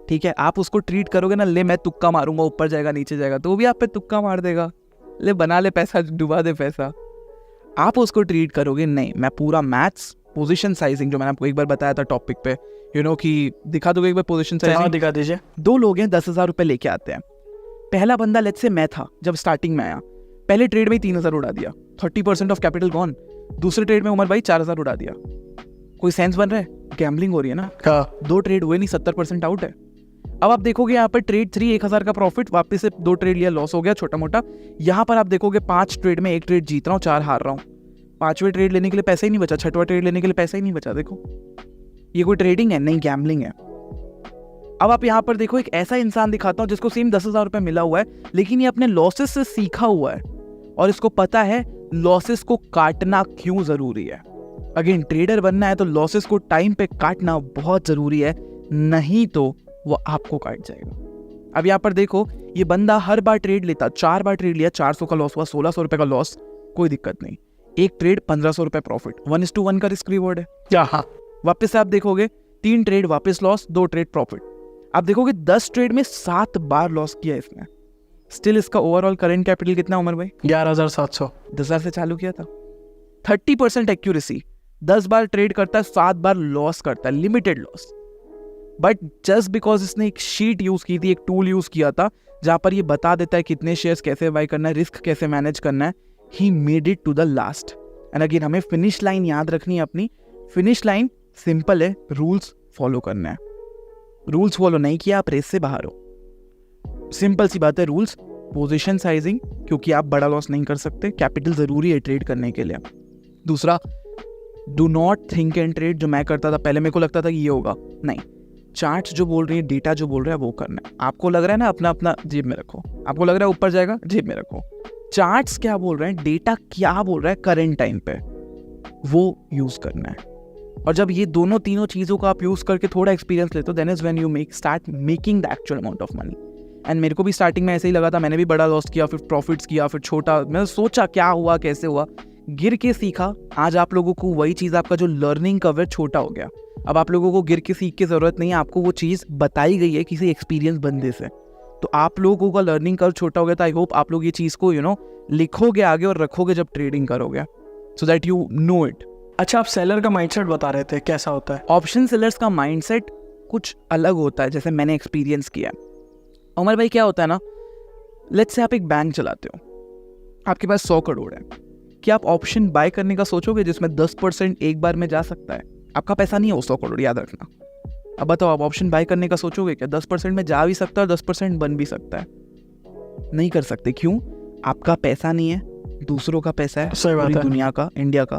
ठीक है। आप उसको ट्रीट करोगे ना, ले मैं तुक्का मारूंगा, ऊपर जाएगा नीचे जाएगा, तो वो भी आप पे तुक्का मार देगा, ले बना ले पैसा, डुबा दे पैसा। आप उसको ट्रीट करोगे नहीं, मैं पूरा मैथ्स, पोजीशन साइजिंग जो मैंने आपको एक बार बताया था टॉपिक पे, यू नो, कि दिखा दोगे एक बार पोजीशन हाँ साइजिंग? दिखा दीजिए। 2 लोग हैं, 10,000 रुपये लेके आते हैं। पहला बंदा लेट्स से मैं था, जब स्टार्टिंग में आया, पहले ट्रेड में ही 3,000 उड़ा दिया, 30% ऑफ कैपिटल गॉन। दूसरे ट्रेड में उमर भाई 4,000 उड़ा दिया। कोई सेंस बन रहा है? गैम्बलिंग हो रही है ना। हाँ 2 ट्रेड हुए नहीं, 70% आउट है। अब आप देखोगे यहाँ पर ट्रेड 3 1,000 का प्रॉफिट, वापस से 2 ट्रेड लिया, लॉस हो गया छोटा मोटा। यहाँ पर आप देखोगे 5 ट्रेड में 1 ट्रेड जीत रहा हूँ, 4 हार रहा हूँ। 5वें ट्रेड लेने के लिए पैसा ही नहीं बचा, 6वां ट्रेड लेने के लिए पैसा ही नहीं बचा। देखो ये कोई ट्रेडिंग है नहीं, गैम्बलिंग है। अब आप यहाँ पर देखो, एक ऐसा इंसान दिखाता हूँ जिसको सेम 10,000 रुपये मिला हुआ है, लेकिन ये अपने लॉसेस से सीखा हुआ है और इसको पता है लॉसेस को काटना क्यों जरूरी है। अगेन ट्रेडर बनना है तो लॉसेस को टाइम पे काटना बहुत जरूरी है, नहीं तो वो आपको काट जाएगा। अब यहाँ पर देखो, ये बंदा हर बार ट्रेड लेता, 4 बार ट्रेड लिया, 400 का लॉस हुआ, 1,600 रुपये का लॉस, कोई दिक्कत नहीं। एक ट्रेड 1,500 रुपये प्रॉफिट, 1:1 का रिस्क रिवॉर्ड है। क्या? हाँ वापस से आप देखोगे 3 ट्रेड वापस लॉस, 2 ट्रेड प्रॉफिट। आप देखोगे 10 ट्रेड में 7 बार लॉस किया इसने, स्टिल इसका ओवरऑल करंट कैपिटल कितना उमर भाई? 11,700। 10,000 से चालू किया था। 30% एक्यूरेसी, 10 बार ट्रेड करता है, 7 बार लॉस करता है, limited loss. But just because इसने एक शीट यूज की थी, एक टूल यूज किया था जहां पर ये बता देता है कितने शेयर्स कैसे बाय करना है, रिस्क कैसे मैनेज करना है, he made it to the last. And again हमें फिनिश लाइन याद रखनी है अपनी। फिनिश लाइन सिंपल है, रूल्स फॉलो करना है। रूल्स फॉलो नहीं किया आप रेस से बाहर हो। सिंपल सी बात है, रूल्स, पोजीशन साइजिंग, क्योंकि आप बड़ा लॉस नहीं कर सकते, कैपिटल जरूरी है ट्रेड करने के लिए। दूसरा, do not think and trade, जो मैं करता था पहले, मेरे को लगता था कि ये होगा, नहीं, चार्ट्स जो बोल रही है, डेटा जो बोल रहा है वो करना है। आपको लग रहा है ना अपना अपना जेब में रखो, आपको लग रहा है ऊपर जाएगा, जेब में रखो। चार्ट्स क्या बोल रहे हैं, डेटा क्या बोल रहा है करंट टाइम पे, वो यूज करना है। और जब ये दोनों तीनों चीजों को आप यूज करके थोड़ा एक्सपीरियंस लेते हो, then is when you start making the actual amount of money. And मेरे को भी स्टार्टिंग में ऐसे ही लगा था, मैंने भी बड़ा लॉस किया, फिर प्रॉफिट्स किया, फिर छोटा, मैंने सोचा क्या हुआ कैसे हुआ, गिर के सीखा। आज आप लोगों को वही चीज़, आपका जो लर्निंग कर्व है छोटा हो गया। अब आप लोगों को गिर के सीख की ज़रूरत नहीं है, आपको वो चीज़ बताई गई है किसी एक्सपीरियंस बंदे से, तो आप लोगों का लर्निंग कर्व छोटा हो गया। तो आई होप आप लोग ये चीज़ को लिखोगे आगे और रखोगे जब ट्रेडिंग करोगे, so that you know it. अच्छा, आप सेलर का माइंडसेट बता रहे थे, कैसा होता है? ऑप्शन सेलर्स का माइंडसेट कुछ अलग होता है, जैसे मैंने एक्सपीरियंस किया है। उमर भाई क्या होता है ना, लेट्स से आप एक बैंक चलाते हो, आपके पास 100 करोड़ है, क्या आप ऑप्शन बाय करने का सोचोगे जिसमें 10% एक बार में जा सकता है? आपका पैसा नहीं है वो 100 करोड़, याद रखना। अब बताओ, आप ऑप्शन बाय करने का सोचोगे क्या? 10% में जा भी सकता है और 10% बन भी सकता है? नहीं कर सकते। क्यों? आपका पैसा नहीं है, दूसरों का पैसा है, सही बात पूरी है। दुनिया का, इंडिया का,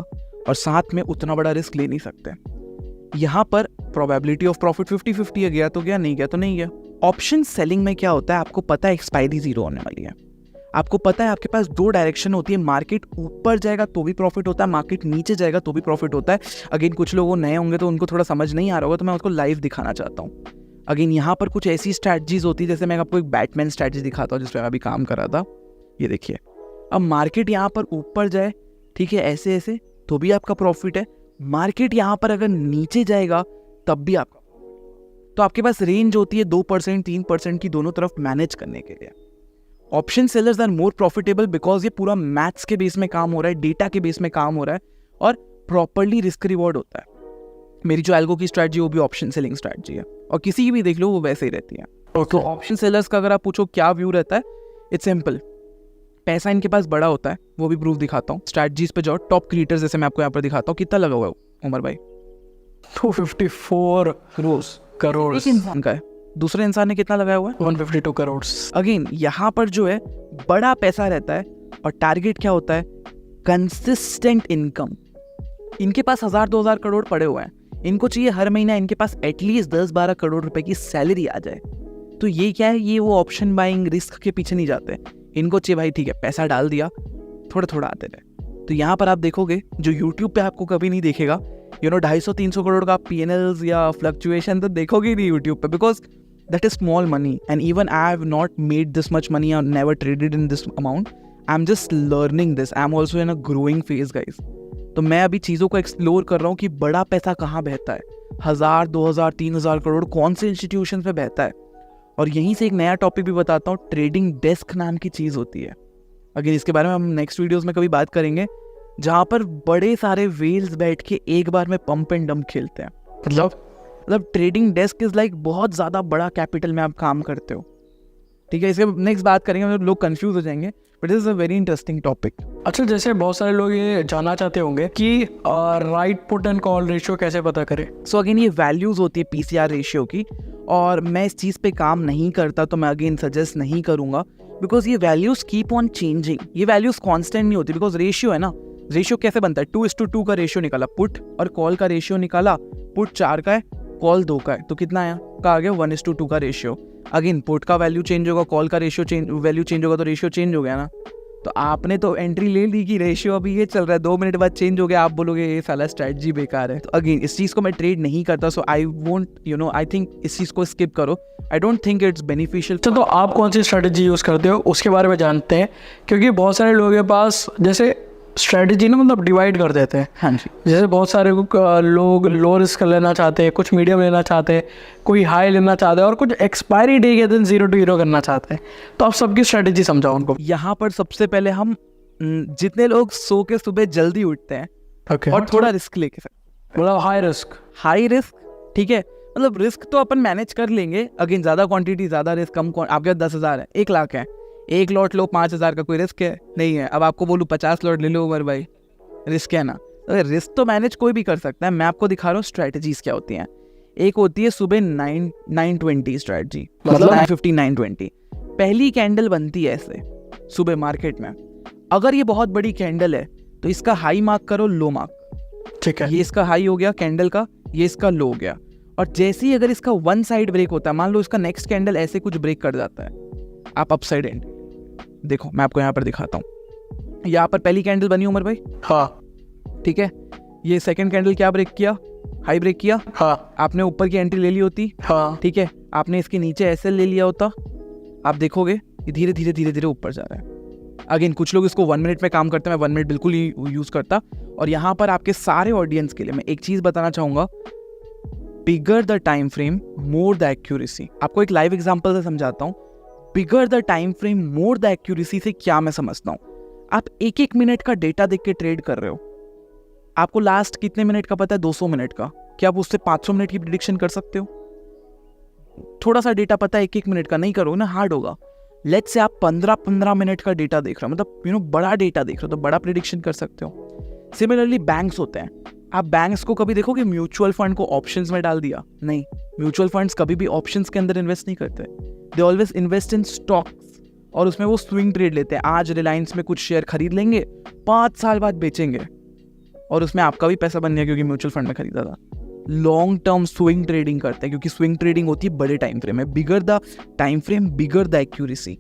और साथ में उतना बड़ा रिस्क ले नहीं सकते। यहाँ पर प्रोबेबिलिटी ऑफ प्रॉफिट 50-50 है, गया तो गया, नहीं गया तो नहीं गया। ऑप्शन सेलिंग में क्या होता है, आपको पता है एक्सपायरी 0 होने वाली है, आपको पता है आपके पास 2 डायरेक्शन होती है, मार्केट ऊपर जाएगा तो भी प्रॉफिट होता है, मार्केट नीचे जाएगा तो भी प्रॉफिट होता है। अगेन कुछ लोग नए होंगे तो उनको थोड़ा समझ नहीं आ रहा होगा, तो मैं उसको लाइव दिखाना चाहता हूँ। अगेन यहाँ पर कुछ ऐसी स्ट्रैटेजीज होती है, जैसे मैं आपको एक बैटमैन स्ट्रैटेजी दिखाता हूँ जिस पर मैं अभी काम कर रहा था। ये देखिए, अब मार्केट यहाँ पर ऊपर जाए, ठीक है, ऐसे ऐसे, तो भी आपका प्रॉफिट है, मार्केट यहाँ पर अगर नीचे जाएगा तब भी आपका, तो आपके पास रेंज होती है 2% 3% की दोनों तरफ मैनेज करने के लिए। Option sellers are more profitable because ये पूरा मैथ्स के बेस में काम हो रहा है, डेटा के बेस में काम हो रहा है और प्रॉपरली रिस्क रिवॉर्ड होता है। मेरी जो एल्गो की स्ट्रैटेजी वो भी ऑप्शन सेलिंग स्ट्रैटेजी है और किसी की भी देख लो वो वैसे ही रहती है। तो ऑप्शन सेलर्स का अगर आप पूछो क्या व्यू रहता है, इट्स सिंपल, पैसा इनके पास बड़ा होता है, वो भी प्रूफ दिखाता हूँ। स्ट्रैटेजीज पे जाओ, टॉप क्रिएटर्स जैसे मैं आपको यहाँ पर दिखाता हूँ, कितना लगा हुआ है उमर भाई? 254 करोड़ एक इंसान का है, दूसरे इंसान ने कितना लगाया हुआ है? 152 करोड़। अगेन यहाँ पर जो है बड़ा पैसा रहता है और टारगेट क्या होता है? Consistent income. इनके पास 1000-2000 करोड़ पड़े हुए हैं, इनको चाहिए हर महीना इनके पास एटलीस्ट 10-12 करोड़ रुपए की सैलरी आ जाए। तो ये क्या है, ये वो ऑप्शन बाइंग रिस्क के पीछे नहीं जाते, इनको चाहिए भाई ठीक है पैसा डाल दिया, थोड़ा थोड़ा आते रहे। तो यहाँ पर आप देखोगे जो यूट्यूब पे आपको कभी नहीं दिखेगा, 250-300 करोड़ का PNLs या फ्लक्चुएशन तो देखोगे ही नहीं यूट्यूब पे, because that is small money and even I have not made this much money और never traded in this amount. I am just learning this, I am also in a growing phase guys. तो मैं अभी चीज़ों को explore कर रहा हूँ कि बड़ा पैसा कहाँ बहता है, 1000, 2000, 3000 करोड़ कौन से इंस्टीट्यूशन पे बहता है। और यहीं से एक नया टॉपिक भी बताता हूँ, ट्रेडिंग डेस्क नाम की चीज़ होती है। अगर इसके बारे में हम नेक्स्ट वीडियोस में कभी बात करेंगे, जहाँ पर बड़े सारे वेल्स बैठ के एक बार में पंप एंड डंप खेलते हैं। मतलब ट्रेडिंग डेस्क इज लाइक बहुत ज़्यादा बड़ा कैपिटल में आप काम करते हो, ठीक है। इसके नेक्स्ट बात करेंगे, मतलब लोग कंफ्यूज हो जाएंगे, but this is a very interesting topic. अच्छा, जैसे बहुत सारे लोग ये जानना चाहते होंगे कि right put and call ratio कैसे पता करें। सो अगेन ये वैल्यूज होती है PCR रेशियो की, और मैं इस चीज़ पे काम नहीं करता तो मैं अगेन सजेस्ट नहीं करूँगा, बिकॉज ये वैल्यूज कीप ऑन चेंजिंग, ये वैल्यूज कॉन्स्टेंट नहीं होती। बिकॉज रेशियो है ना, रेशियो कैसे बनता है? 2:2 का रेशियो निकाला, पुट और कॉल का रेशियो निकाला, पुट 4 का है, कॉल 2 का है, तो कितना आया का आ गया 1:2 का रेशियो। अगेन पुट का वैल्यू चेंज होगा, कॉल का रेशियो वैल्यू चेंज होगा, तो रेशियो चेंज हो गया ना। तो आपने तो एंट्री ले ली कि रेशियो अभी ये चल रहा है, 2 मिनट बाद चेंज हो गया, आप बोलोगे ये साला स्ट्रेटजी बेकार है। तो अगेन इस चीज़ को मैं ट्रेड नहीं करता, सो आई वोंट आई थिंक इस चीज़ को स्किप करो, I don't think it's beneficial. तो आप कौन सी स्ट्रेटजी यूज़ करते हो उसके बारे में जानते हैं, क्योंकि बहुत सारे लोगों के पास जैसे स्ट्रेटजी ना मतलब डिवाइड कर देते हैं। हाँ जी, जैसे बहुत सारे लोग लो रिस्क लेना चाहते हैं, कुछ मीडियम लेना चाहते हैं, कोई हाई लेना चाहते हैं और कुछ एक्सपायरी डे के दिन 0 to 0 करना चाहते हैं। तो आप सबकी स्ट्रेटजी समझाओ उनको। यहाँ पर सबसे पहले हम जितने लोग सो के सुबह जल्दी उठते हैं ओके, और थोड़ा रिस्क लेके सकते, मतलब हाई रिस्क, ठीक है, मतलब रिस्क तो अपन मैनेज कर लेंगे। अगेन ज़्यादा क्वांटिटी ज़्यादा रिस्क, कम आपके 10,000 है, 1 लाख है, 1 लॉट लो, 5,000 का कोई रिस्क है नहीं है। अब आपको बोलूँ 50 लॉट ले लो उमर भाई, रिस्क है ना। रिस्क तो मैनेज कोई भी कर सकता है। मैं आपको दिखा रहा हूँ स्ट्रैटेजीज क्या होती हैं। एक होती है सुबह 9-9-20 स्ट्रैटेजी, मतलब 9:50-9:20 पहली कैंडल बनती है ऐसे सुबह मार्केट में। अगर ये बहुत बड़ी कैंडल है तो इसका हाई मार्क करो, लो मार्क, ठीक है। ये इसका हाई हो गया कैंडल का, ये इसका लो हो गया। और जैसे ही अगर इसका वन साइड ब्रेक होता है, मान लो इसका नेक्स्ट कैंडल ऐसे कुछ ब्रेक कर जाता है, आप अपसाइड एंड देखो, मैं आपको यहाँ पर दिखाता हूँ। यहाँ पर पहली कैंडल बनी उमर भाई, हाँ ठीक है। ये सेकंड कैंडल क्या ब्रेक किया? हाई ब्रेक किया। हाँ आपने ऊपर की एंट्री ले ली होती, हाँ, ठीक है, आपने इसके नीचे ऐसे ले लिया होता, आप देखोगे ये धीरे धीरे धीरे धीरे ऊपर जा रहा है। अगेन कुछ लोग इसको 1 मिनट में काम करते हैं, मैं 1 मिनट बिल्कुल ही यूज करता। और यहाँ पर आपके सारे ऑडियंस के लिए मैं एक चीज बताना चाहूंगा, bigger the time frame more the accuracy. आपको एक लाइव एग्जांपल से समझाता हूँ। Bigger the time frame more the accuracy से क्या मैं समझता हूँ, आप 1-1 मिनट का डेटा देख के ट्रेड कर रहे हो, आपको लास्ट कितने मिनट का पता है? 200 मिनट का। क्या आप उससे 500 मिनट की प्रिडिक्शन कर सकते हो? थोड़ा सा डेटा पता है 1-1 मिनट का, नहीं करोगे ना, हार्ड होगा। लेट्स से आप 15-15 मिनट का डेटा देख रहे हो, मतलब बड़ा डेटा देख रहे हो, तो बड़ा प्रिडिक्शन कर सकते हो। सिमिलरली बैंक्स होते हैं, आप बैंक्स को कभी देखोगे म्यूचुअल फंड को ऑप्शंस में डाल दिया? नहीं, म्यूचुअल फंड्स कभी भी ऑप्शंस के अंदर इन्वेस्ट नहीं करते, they always invest in stocks, और उसमें वो स्विंग ट्रेड लेते हैं। आज रिलायंस में कुछ शेयर खरीद लेंगे, 5 साल बाद बेचेंगे, और उसमें आपका भी पैसा बन गया क्योंकि म्यूचुअल फंड में खरीदा था। लॉन्ग टर्म स्विंग ट्रेडिंग करते हैं, क्योंकि स्विंग ट्रेडिंग होती है बड़े टाइम फ्रेम में। Bigger the time frame bigger the accuracy.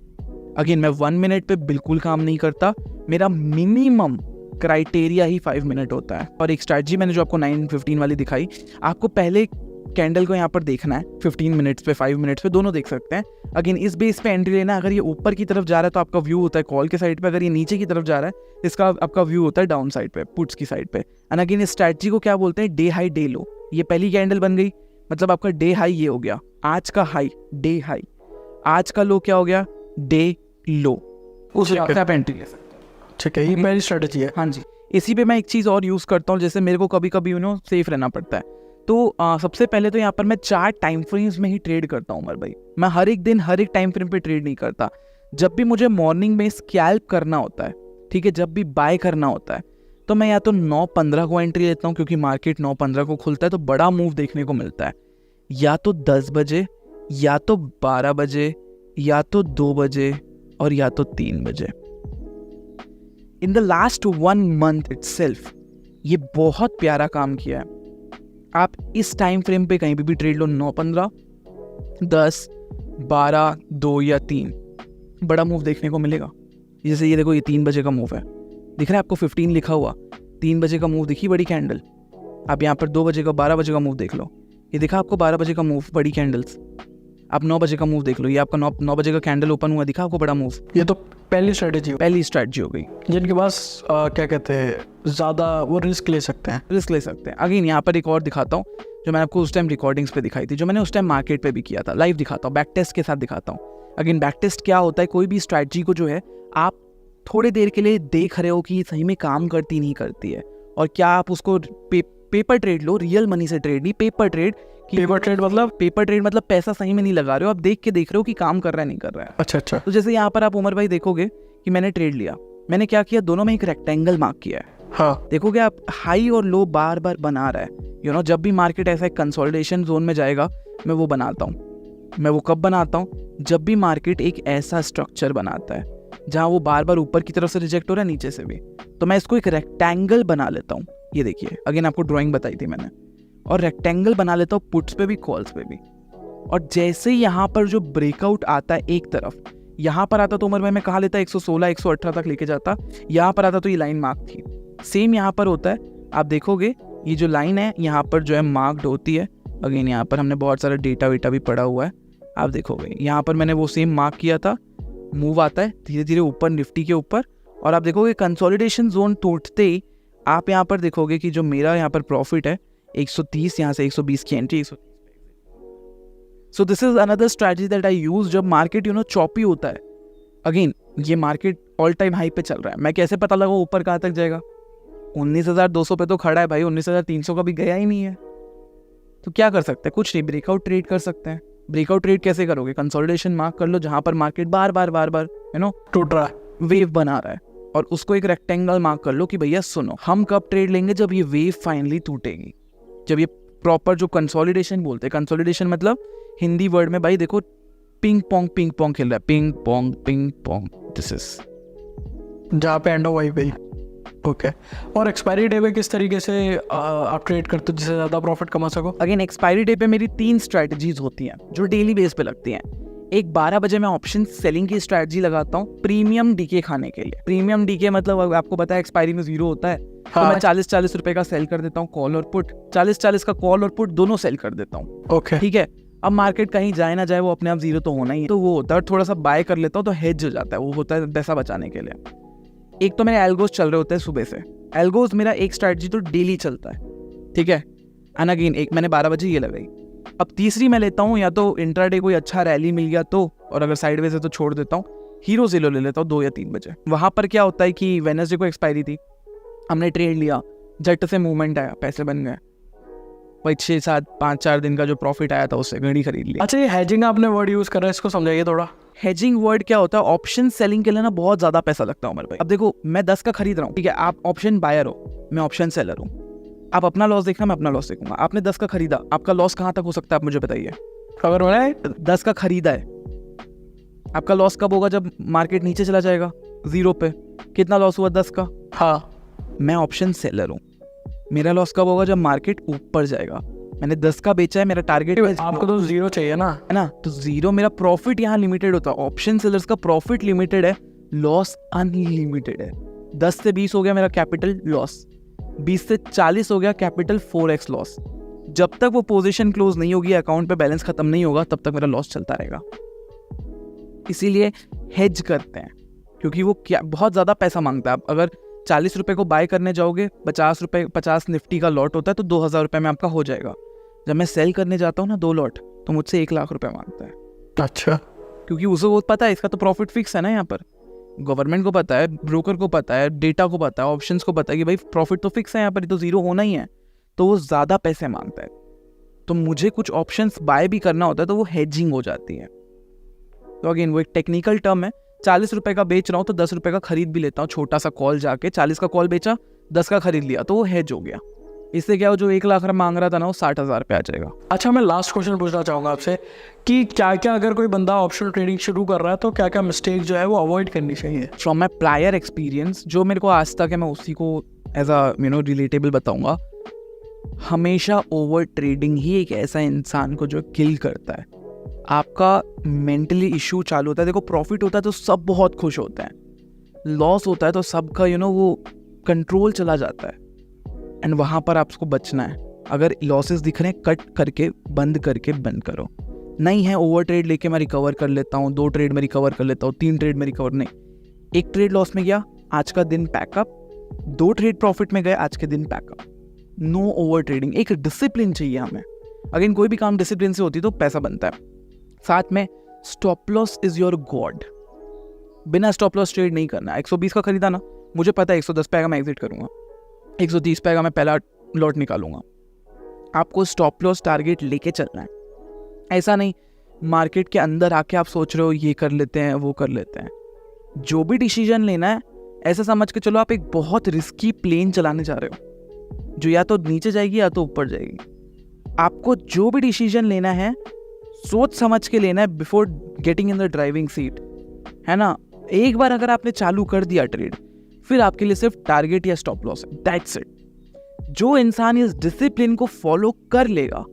Again मैं 1 मिनट पे बिल्कुल काम नहीं करता, मेरा मिनिमम क्राइटेरिया ही 5 मिनट होता है। और एक स्ट्रैटेजी मैंने जो आपको 9:15 वाली दिखाई, आपको पहले कैंडल को यहाँ पर देखना है 15 मिनट्स पे 5 मिनट्स पे दोनों देख सकते हैं। अगेन इस बेस पे एंट्री लेना है। अगर ये ऊपर की तरफ जा रहा है तो आपका व्यू होता है कॉल के साइड पे, अगर ये नीचे की तरफ जा रहा है इसका आपका व्यू होता है डाउन साइड पे, पुट्स की साइड पे। एंड अगेन इस स्ट्रैटेजी को क्या बोलते हैं, डे हाई डे लो। ये पहली कैंडल बन गई, मतलब आपका डे हाई ये हो गया, आज का हाई डे हाई, आज का लो क्या हो गया, डे लो। उस हिसाब से आप एंट्री ले सकते हैं। ठीक है, ये पहली स्ट्रेटजी है। हाँ जी। इसी पे मैं एक चीज़ और यूज़ करता हूँ, जैसे मेरे को कभी कभी सेफ रहना पड़ता है, तो सबसे पहले तो यहाँ पर मैं 4 टाइम फ्रेम्स में ही ट्रेड करता हूँ उमर भाई। मैं हर एक दिन हर एक टाइम फ्रेम पे ट्रेड नहीं करता। जब भी मुझे मॉर्निंग में स्कैल्प करना होता है, ठीक है, जब भी बाय करना होता है, तो मैं या तो 9:15 को एंट्री लेता हूँ क्योंकि मार्केट 9:15 को खुलता है तो बड़ा मूव देखने को मिलता है, या तो 10 बजे, या तो 12 बजे, या तो 2 बजे, और या तो 3 बजे। In the last 1 month itself ये बहुत प्यारा काम किया है। आप इस टाइम फ्रेम पे कहीं भी ट्रेड लो, 9:15, 10, 12, 2 या 3, बड़ा मूव देखने को मिलेगा। जैसे ये देखो, ये 3 बजे का मूव है, दिख रहा है आपको 15 लिखा हुआ, 3 बजे का मूव दिखी बड़ी कैंडल। आप यहाँ पर 2 बजे का 12 बजे का मूव देख लो, ये दिखा आपको 12 बजे का मूव बड़ी कैंडल्स। आप 9 बजे का मूव देख लो, ये आपका 9 बजे का कैंडल ओपन हुआ, दिखा आपको बड़ा मूव। ये तो पहली स्ट्रेटजी हो गई। जिनके पास क्या कहते हैं ज़्यादा वो रिस्क ले सकते हैं। अगेन यहाँ पर एक और दिखाता हूँ जो मैंने आपको उस टाइम रिकॉर्डिंग्स पे दिखाई थी, जो मैंने उस टाइम मार्केट पे भी किया था। लाइव दिखाता हूँ, बैक टेस्ट के साथ दिखाता हूँ। अगेन बैक टेस्ट क्या होता है, कोई भी स्ट्रैटेजी को जो है आप थोड़े देर के लिए देख रहे हो कि सही में काम करती नहीं करती है, और क्या आप उसको पेपर ट्रेड लो, रियल मनी से ट्रेड नहीं, पेपर ट्रेड मतलब पैसा सही में नहीं लगा रहे हो, आप देख रहे हो कि काम कर रहा है नहीं कर रहा है। अच्छा। तो जैसे यहाँ पर आप उमर भाई देखोगे कि मैंने ट्रेड लिया, मैंने क्या किया, दोनों में एक रेक्टेंगल मार्क किया है। हाँ, देखोगे आप हाई और लो बार बार बना रहा है। जब भी मार्केट ऐसा कंसोलिडेशन जोन में जाएगा, मैं वो बनाता हूँ। मैं वो कब बनाता हूँ, जब भी मार्केट एक ऐसा स्ट्रक्चर बनाता है जहाँ वो बार बार ऊपर की तरफ से रिजेक्ट हो रहा है, नीचे से भी, तो मैं इसको एक रेक्टेंगल बना लेता हूँ। ये देखिए, अगेन आपको ड्राइंग बताई थी मैंने, और रेक्टेंगल बना लेता हूँ पुट्स पे भी कॉल्स पे भी। और जैसे ही यहाँ पर जो ब्रेकआउट आता है एक तरफ, यहाँ पर आता तो उमर भाई मैं कहाँ लेता, 116 118 तक लेके जाता, यहाँ पर आता तो ये लाइन मार्क थी। सेम यहाँ पर होता है, आप देखोगे ये जो लाइन है यहाँ पर जो है मार्क्ड होती है। अगेन यहाँ पर हमने बहुत सारा डेटा वेटा भी पड़ा हुआ है, आप देखोगे यहाँ पर मैंने वो सेम मार्क किया था। मूव आता है धीरे धीरे ऊपर निफ्टी के ऊपर, और आप देखोगे कंसोलिडेशन जोन टूटते ही आप यहाँ पर देखोगे कि जो मेरा यहाँ पर प्रॉफिट है 130, यहाँ से 120 की entry, 130। So this is another strategy that I use जब मार्केट चॉपी होता है। अगेन ये मार्केट ऑल टाइम हाई पे चल रहा है, मैं कैसे पता लगा ऊपर कहाँ तक जाएगा, 19,200 पे तो खड़ा है भाई, 19,300 का भी गया ही नहीं है। तो क्या कर सकते हैं, कुछ नहीं, ब्रेकआउट ट्रेड कर सकते हैं। ब्रेकआउट ट्रेड कैसे करोगे, कंसोलिडेशन मार्क कर लो जहां पर मार्केट बार बार टूट रहा है, वेव बना रहा है, और उसको एक रेक्टेंगल मार्क कर लो कि भैया सुनो, हम कब ट्रेड लेंगे, जब ये वेव फाइनली टूटेगी, जब ये प्रॉपर जो कंसोलिडेशन बोलते हैं, कंसोलिडेशन मतलब हिंदी वर्ड में भाई देखो पिंग पोंग खेल रहा है, पिंग पोंग, दिस इज जहाँ पे एंड हो वहीं पे। ओके, और एक्सपायरी डे पे किस तरीके से आप ट्रेड करते हो जिससे ज़्यादा प्रॉफिट कमा सको? अगेन एक्सपायरी डे पे मेरी 3 स्ट्रैटेजीज होती हैं जो डेली बेस पे लगती हैं। एक 12 बजे मैं ऑप्शन सेलिंग की स्ट्रैटेजी लगाता हूँ प्रीमियम डीके खाने के लिए। प्रीमियम डीके मतलब आपको पता है एक्सपायरी में 0 होता है, तो मैं 40-40 रुपए का सेल कर देता हूँ कॉल और पुट, 40-40 का कॉल और पुट दोनों सेल कर देता हूँ। ओके, ठीक है, अब मार्केट कहीं जाए ना जाए वो अपने आप 0 तो होना ही है, तो वो होता है, और थोड़ा सा बाय कर लेता हूँ तो हेज हो जाता है, वो होता है पैसा बचाने के लिए। एक तो मेरे एल्गोस चल रहे होते हैं सुबह से, एल्गोस मेरा एक स्ट्रैटेजी तो डेली चलता है, ठीक है। एंड अगेन एक मैंने 12 बजे ये लगाई। अब तीसरी मैं लेता हूँ या तो इंट्राडे कोई अच्छा रैली मिल गया तो, और अगर साइडवेज है तो छोड़ देता हूँ, हीरो ज़ीरो ले लेता हूँ 2 या 3 बजे। वहाँ पर क्या होता है कि वेडनेसडे को एक्सपायरी थी, हमने ट्रेड लिया, झट से मूवमेंट आया, पैसे बन गए, वही 6-7-5-4 दिन का जो प्रॉफिट आया था उससे घड़ी खरीद ली। अच्छा, ये हैजिंग आपने वर्ड यूज़ कर रहा है, इसको समझाइए थोड़ा। हेजिंग वर्ड क्या होता है, ऑप्शन सेलिंग के लिए ना बहुत ज्यादा पैसा लगता है उमर भाई। अब देखो मैं 10 का खरीद रहा हूँ, ठीक है, आप ऑप्शन बायर हो, मैं ऑप्शन सेलर हूँ, आप अपना लॉस देखना, मैं अपना लॉस देखूंगा। आपने 10 का खरीदा, आपका लॉस कहाँ तक हो सकता है आप मुझे बताइए। अगर मैंने 10 का खरीदा है, आपका लॉस कब होगा, जब मार्केट नीचे चला जाएगा 0 पे। कितना लॉस हुआ 10 का? हाँ, मैं ऑप्शन सेलर हूँ, मेरा लॉस कब होगा, जब मार्केट ऊपर जाएगा। मैंने 10 का बेचा है, मेरा टारगेट आपको तो 0 चाहिए ना, है ना, तो 0 मेरा प्रॉफिट यहाँ लिमिटेड होता है। ऑप्शन सेलर्स का प्रॉफिट लिमिटेड है, लॉस अनलिमिटेड है। 10 से 20 हो गया मेरा कैपिटल लॉस, 20 से 40 हो गया कैपिटल 4x लॉस, जब तक वो पोजीशन क्लोज नहीं होगी, अकाउंट पे बैलेंस खत्म नहीं होगा, तब तक मेरा लॉस चलता रहेगा। इसीलिए हेज करते हैं, क्योंकि वो क्या बहुत ज़्यादा पैसा मांगता है। आप अगर 40 रुपये को बाय करने जाओगे, 50 निफ्टी का लॉट होता है तो 2000 रुपये में आपका हो जाएगा। जब मैं सेल करने जाता हूँ ना 2 लॉट, तो मुझसे 1 लाख रुपये मांगता है। अच्छा, क्योंकि उसे वो पता है इसका तो प्रॉफिट फिक्स है ना। यहाँ पर गवर्नमेंट को पता है, ब्रोकर को पता है, डेटा को पता है, ऑप्शंस को पता है कि भाई प्रॉफिट तो फिक्स है यहाँ पर, ये तो जीरो होना ही है। तो वो ज़्यादा पैसे मांगता है। तो मुझे कुछ ऑप्शंस बाय भी करना होता है, तो वो हेजिंग हो जाती है। तो अगेन वो एक टेक्निकल टर्म है। 40 रुपये का बेच रहा हूँ तो 10 रुपये का खरीद भी लेता हूँ। छोटा सा कॉल जाके 40 का कॉल बेचा, 10 का खरीद लिया, तो वो हेज हो गया। इससे क्या हो, जो 1 लाख मांग रहा था ना, वो 60,000 पे आ जाएगा। अच्छा, मैं लास्ट क्वेश्चन पूछना चाहूँगा आपसे कि क्या क्या अगर कोई बंदा ऑप्शनल ट्रेडिंग शुरू कर रहा है तो क्या क्या मिस्टेक जो है वो अवॉइड करनी चाहिए? फ्रॉम माई प्रायर एक्सपीरियंस, जो मेरे को आज तक है, मैं उसी को एज अ रिलेटेबल बताऊंगा। हमेशा ओवर ट्रेडिंग ही एक ऐसा इंसान को जो किल करता है। आपका मेंटली इशू चालू होता है। देखो, प्रॉफिट होता है तो सब बहुत खुश होते हैं, लॉस होता है तो सबका वो कंट्रोल चला जाता है। एंड वहाँ पर आपको बचना है। अगर लॉसेस दिख रहे हैं, कट करके बंद करो। नहीं है ओवर ट्रेड लेके मैं रिकवर कर लेता हूँ, 2 ट्रेड में रिकवर कर लेता हूँ, 3 ट्रेड में रिकवर नहीं। 1 ट्रेड लॉस में गया, आज का दिन पैकअप। 2 ट्रेड प्रॉफिट में गए, आज के दिन पैकअप। No over trading. एक डिसिप्लिन चाहिए हमें। अगर कोई भी काम डिसिप्लिन से होती तो पैसा बनता है। साथ में stop loss is your God. बिना स्टॉप लॉस ट्रेड नहीं करना। 120 का खरीदा ना, मुझे पता है 110 पे आएगा, मैं एग्जिट करूंगा। 130 पे आएगा, मैं पहला लॉट निकालूंगा। आपको स्टॉप लॉस टारगेट लेके चलना है। ऐसा नहीं मार्केट के अंदर आके आप सोच रहे हो ये कर लेते हैं, वो कर लेते हैं। जो भी डिसीजन लेना है, ऐसा समझ के चलो आप एक बहुत रिस्की प्लेन चलाने जा रहे हो, जो या तो नीचे जाएगी या तो ऊपर जाएगी। आपको जो भी डिसीजन लेना है, सोच समझ के लेना है before getting in the driving seat, है ना। एक बार अगर आपने चालू कर दिया ट्रेड, फिर आपके लिए सिर्फ टारगेट या स्टॉप लॉस है, दैट्स इट। जो इंसान इस डिसिप्लिन को फॉलो कर लेगा,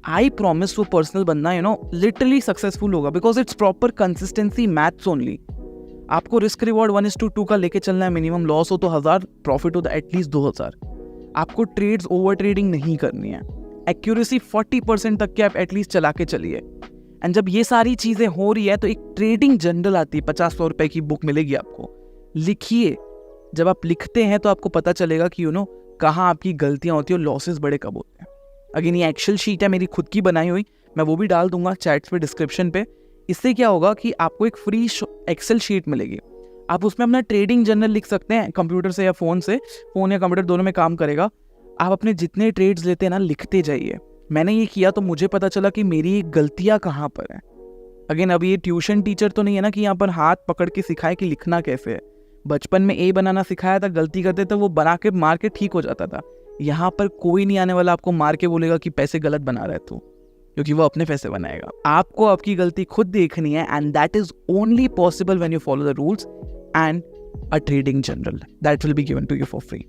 आई प्रॉमिस वो पर्सनल बंदा लिटरली सक्सेसफुल होगा, because it's proper consistency, maths only. आपको रिस्क रिवॉर्ड 1:2 का लेके चलना है। मिनिमम लॉस हो तो 1000, प्रॉफिट हो तो एटलीस्ट 2000। आपको ट्रेड्स ओवर ट्रेडिंग नहीं करनी है। एक्यूरेसी 40% तक के आप एटलीस्ट चला के चलिए। एंड जब ये सारी चीजें हो रही है तो एक ट्रेडिंग जर्नल आती है, 50-100 रुपए की बुक मिलेगी आपको, लिखिए। जब आप लिखते हैं तो आपको पता चलेगा कि कहाँ आपकी गलतियां होती है और लॉसेस बड़े कब होते हैं। अगेन ये एक्सेल शीट है मेरी खुद की बनाई हुई, मैं वो भी डाल दूंगा चैट्स पे, डिस्क्रिप्शन पे। इससे क्या होगा कि आपको एक फ्री एक्सेल शीट मिलेगी। आप उसमें अपना ट्रेडिंग जर्नल लिख सकते हैं, कंप्यूटर से या फ़ोन से। फ़ोन या कंप्यूटर दोनों में काम करेगा। आप अपने जितने ट्रेड्स लेते हैं ना, लिखते जाइए। मैंने ये किया तो मुझे पता चला कि मेरी गलतियाँ कहाँ पर हैं। अगेन अब ये ट्यूशन टीचर तो नहीं है ना कि यहाँ पर हाथ पकड़ के सिखाए कि लिखना कैसे है। बचपन में ए बनाना सिखाया था, गलती करते तो वो बना के मार के ठीक हो जाता था। यहाँ पर कोई नहीं आने वाला आपको मार के बोलेगा कि पैसे गलत बना रहे तू, क्योंकि वो अपने पैसे बनाएगा। आपको आपकी गलती खुद देखनी है, and that is only possible when you follow the rules and a trading journal that will be given to you for free.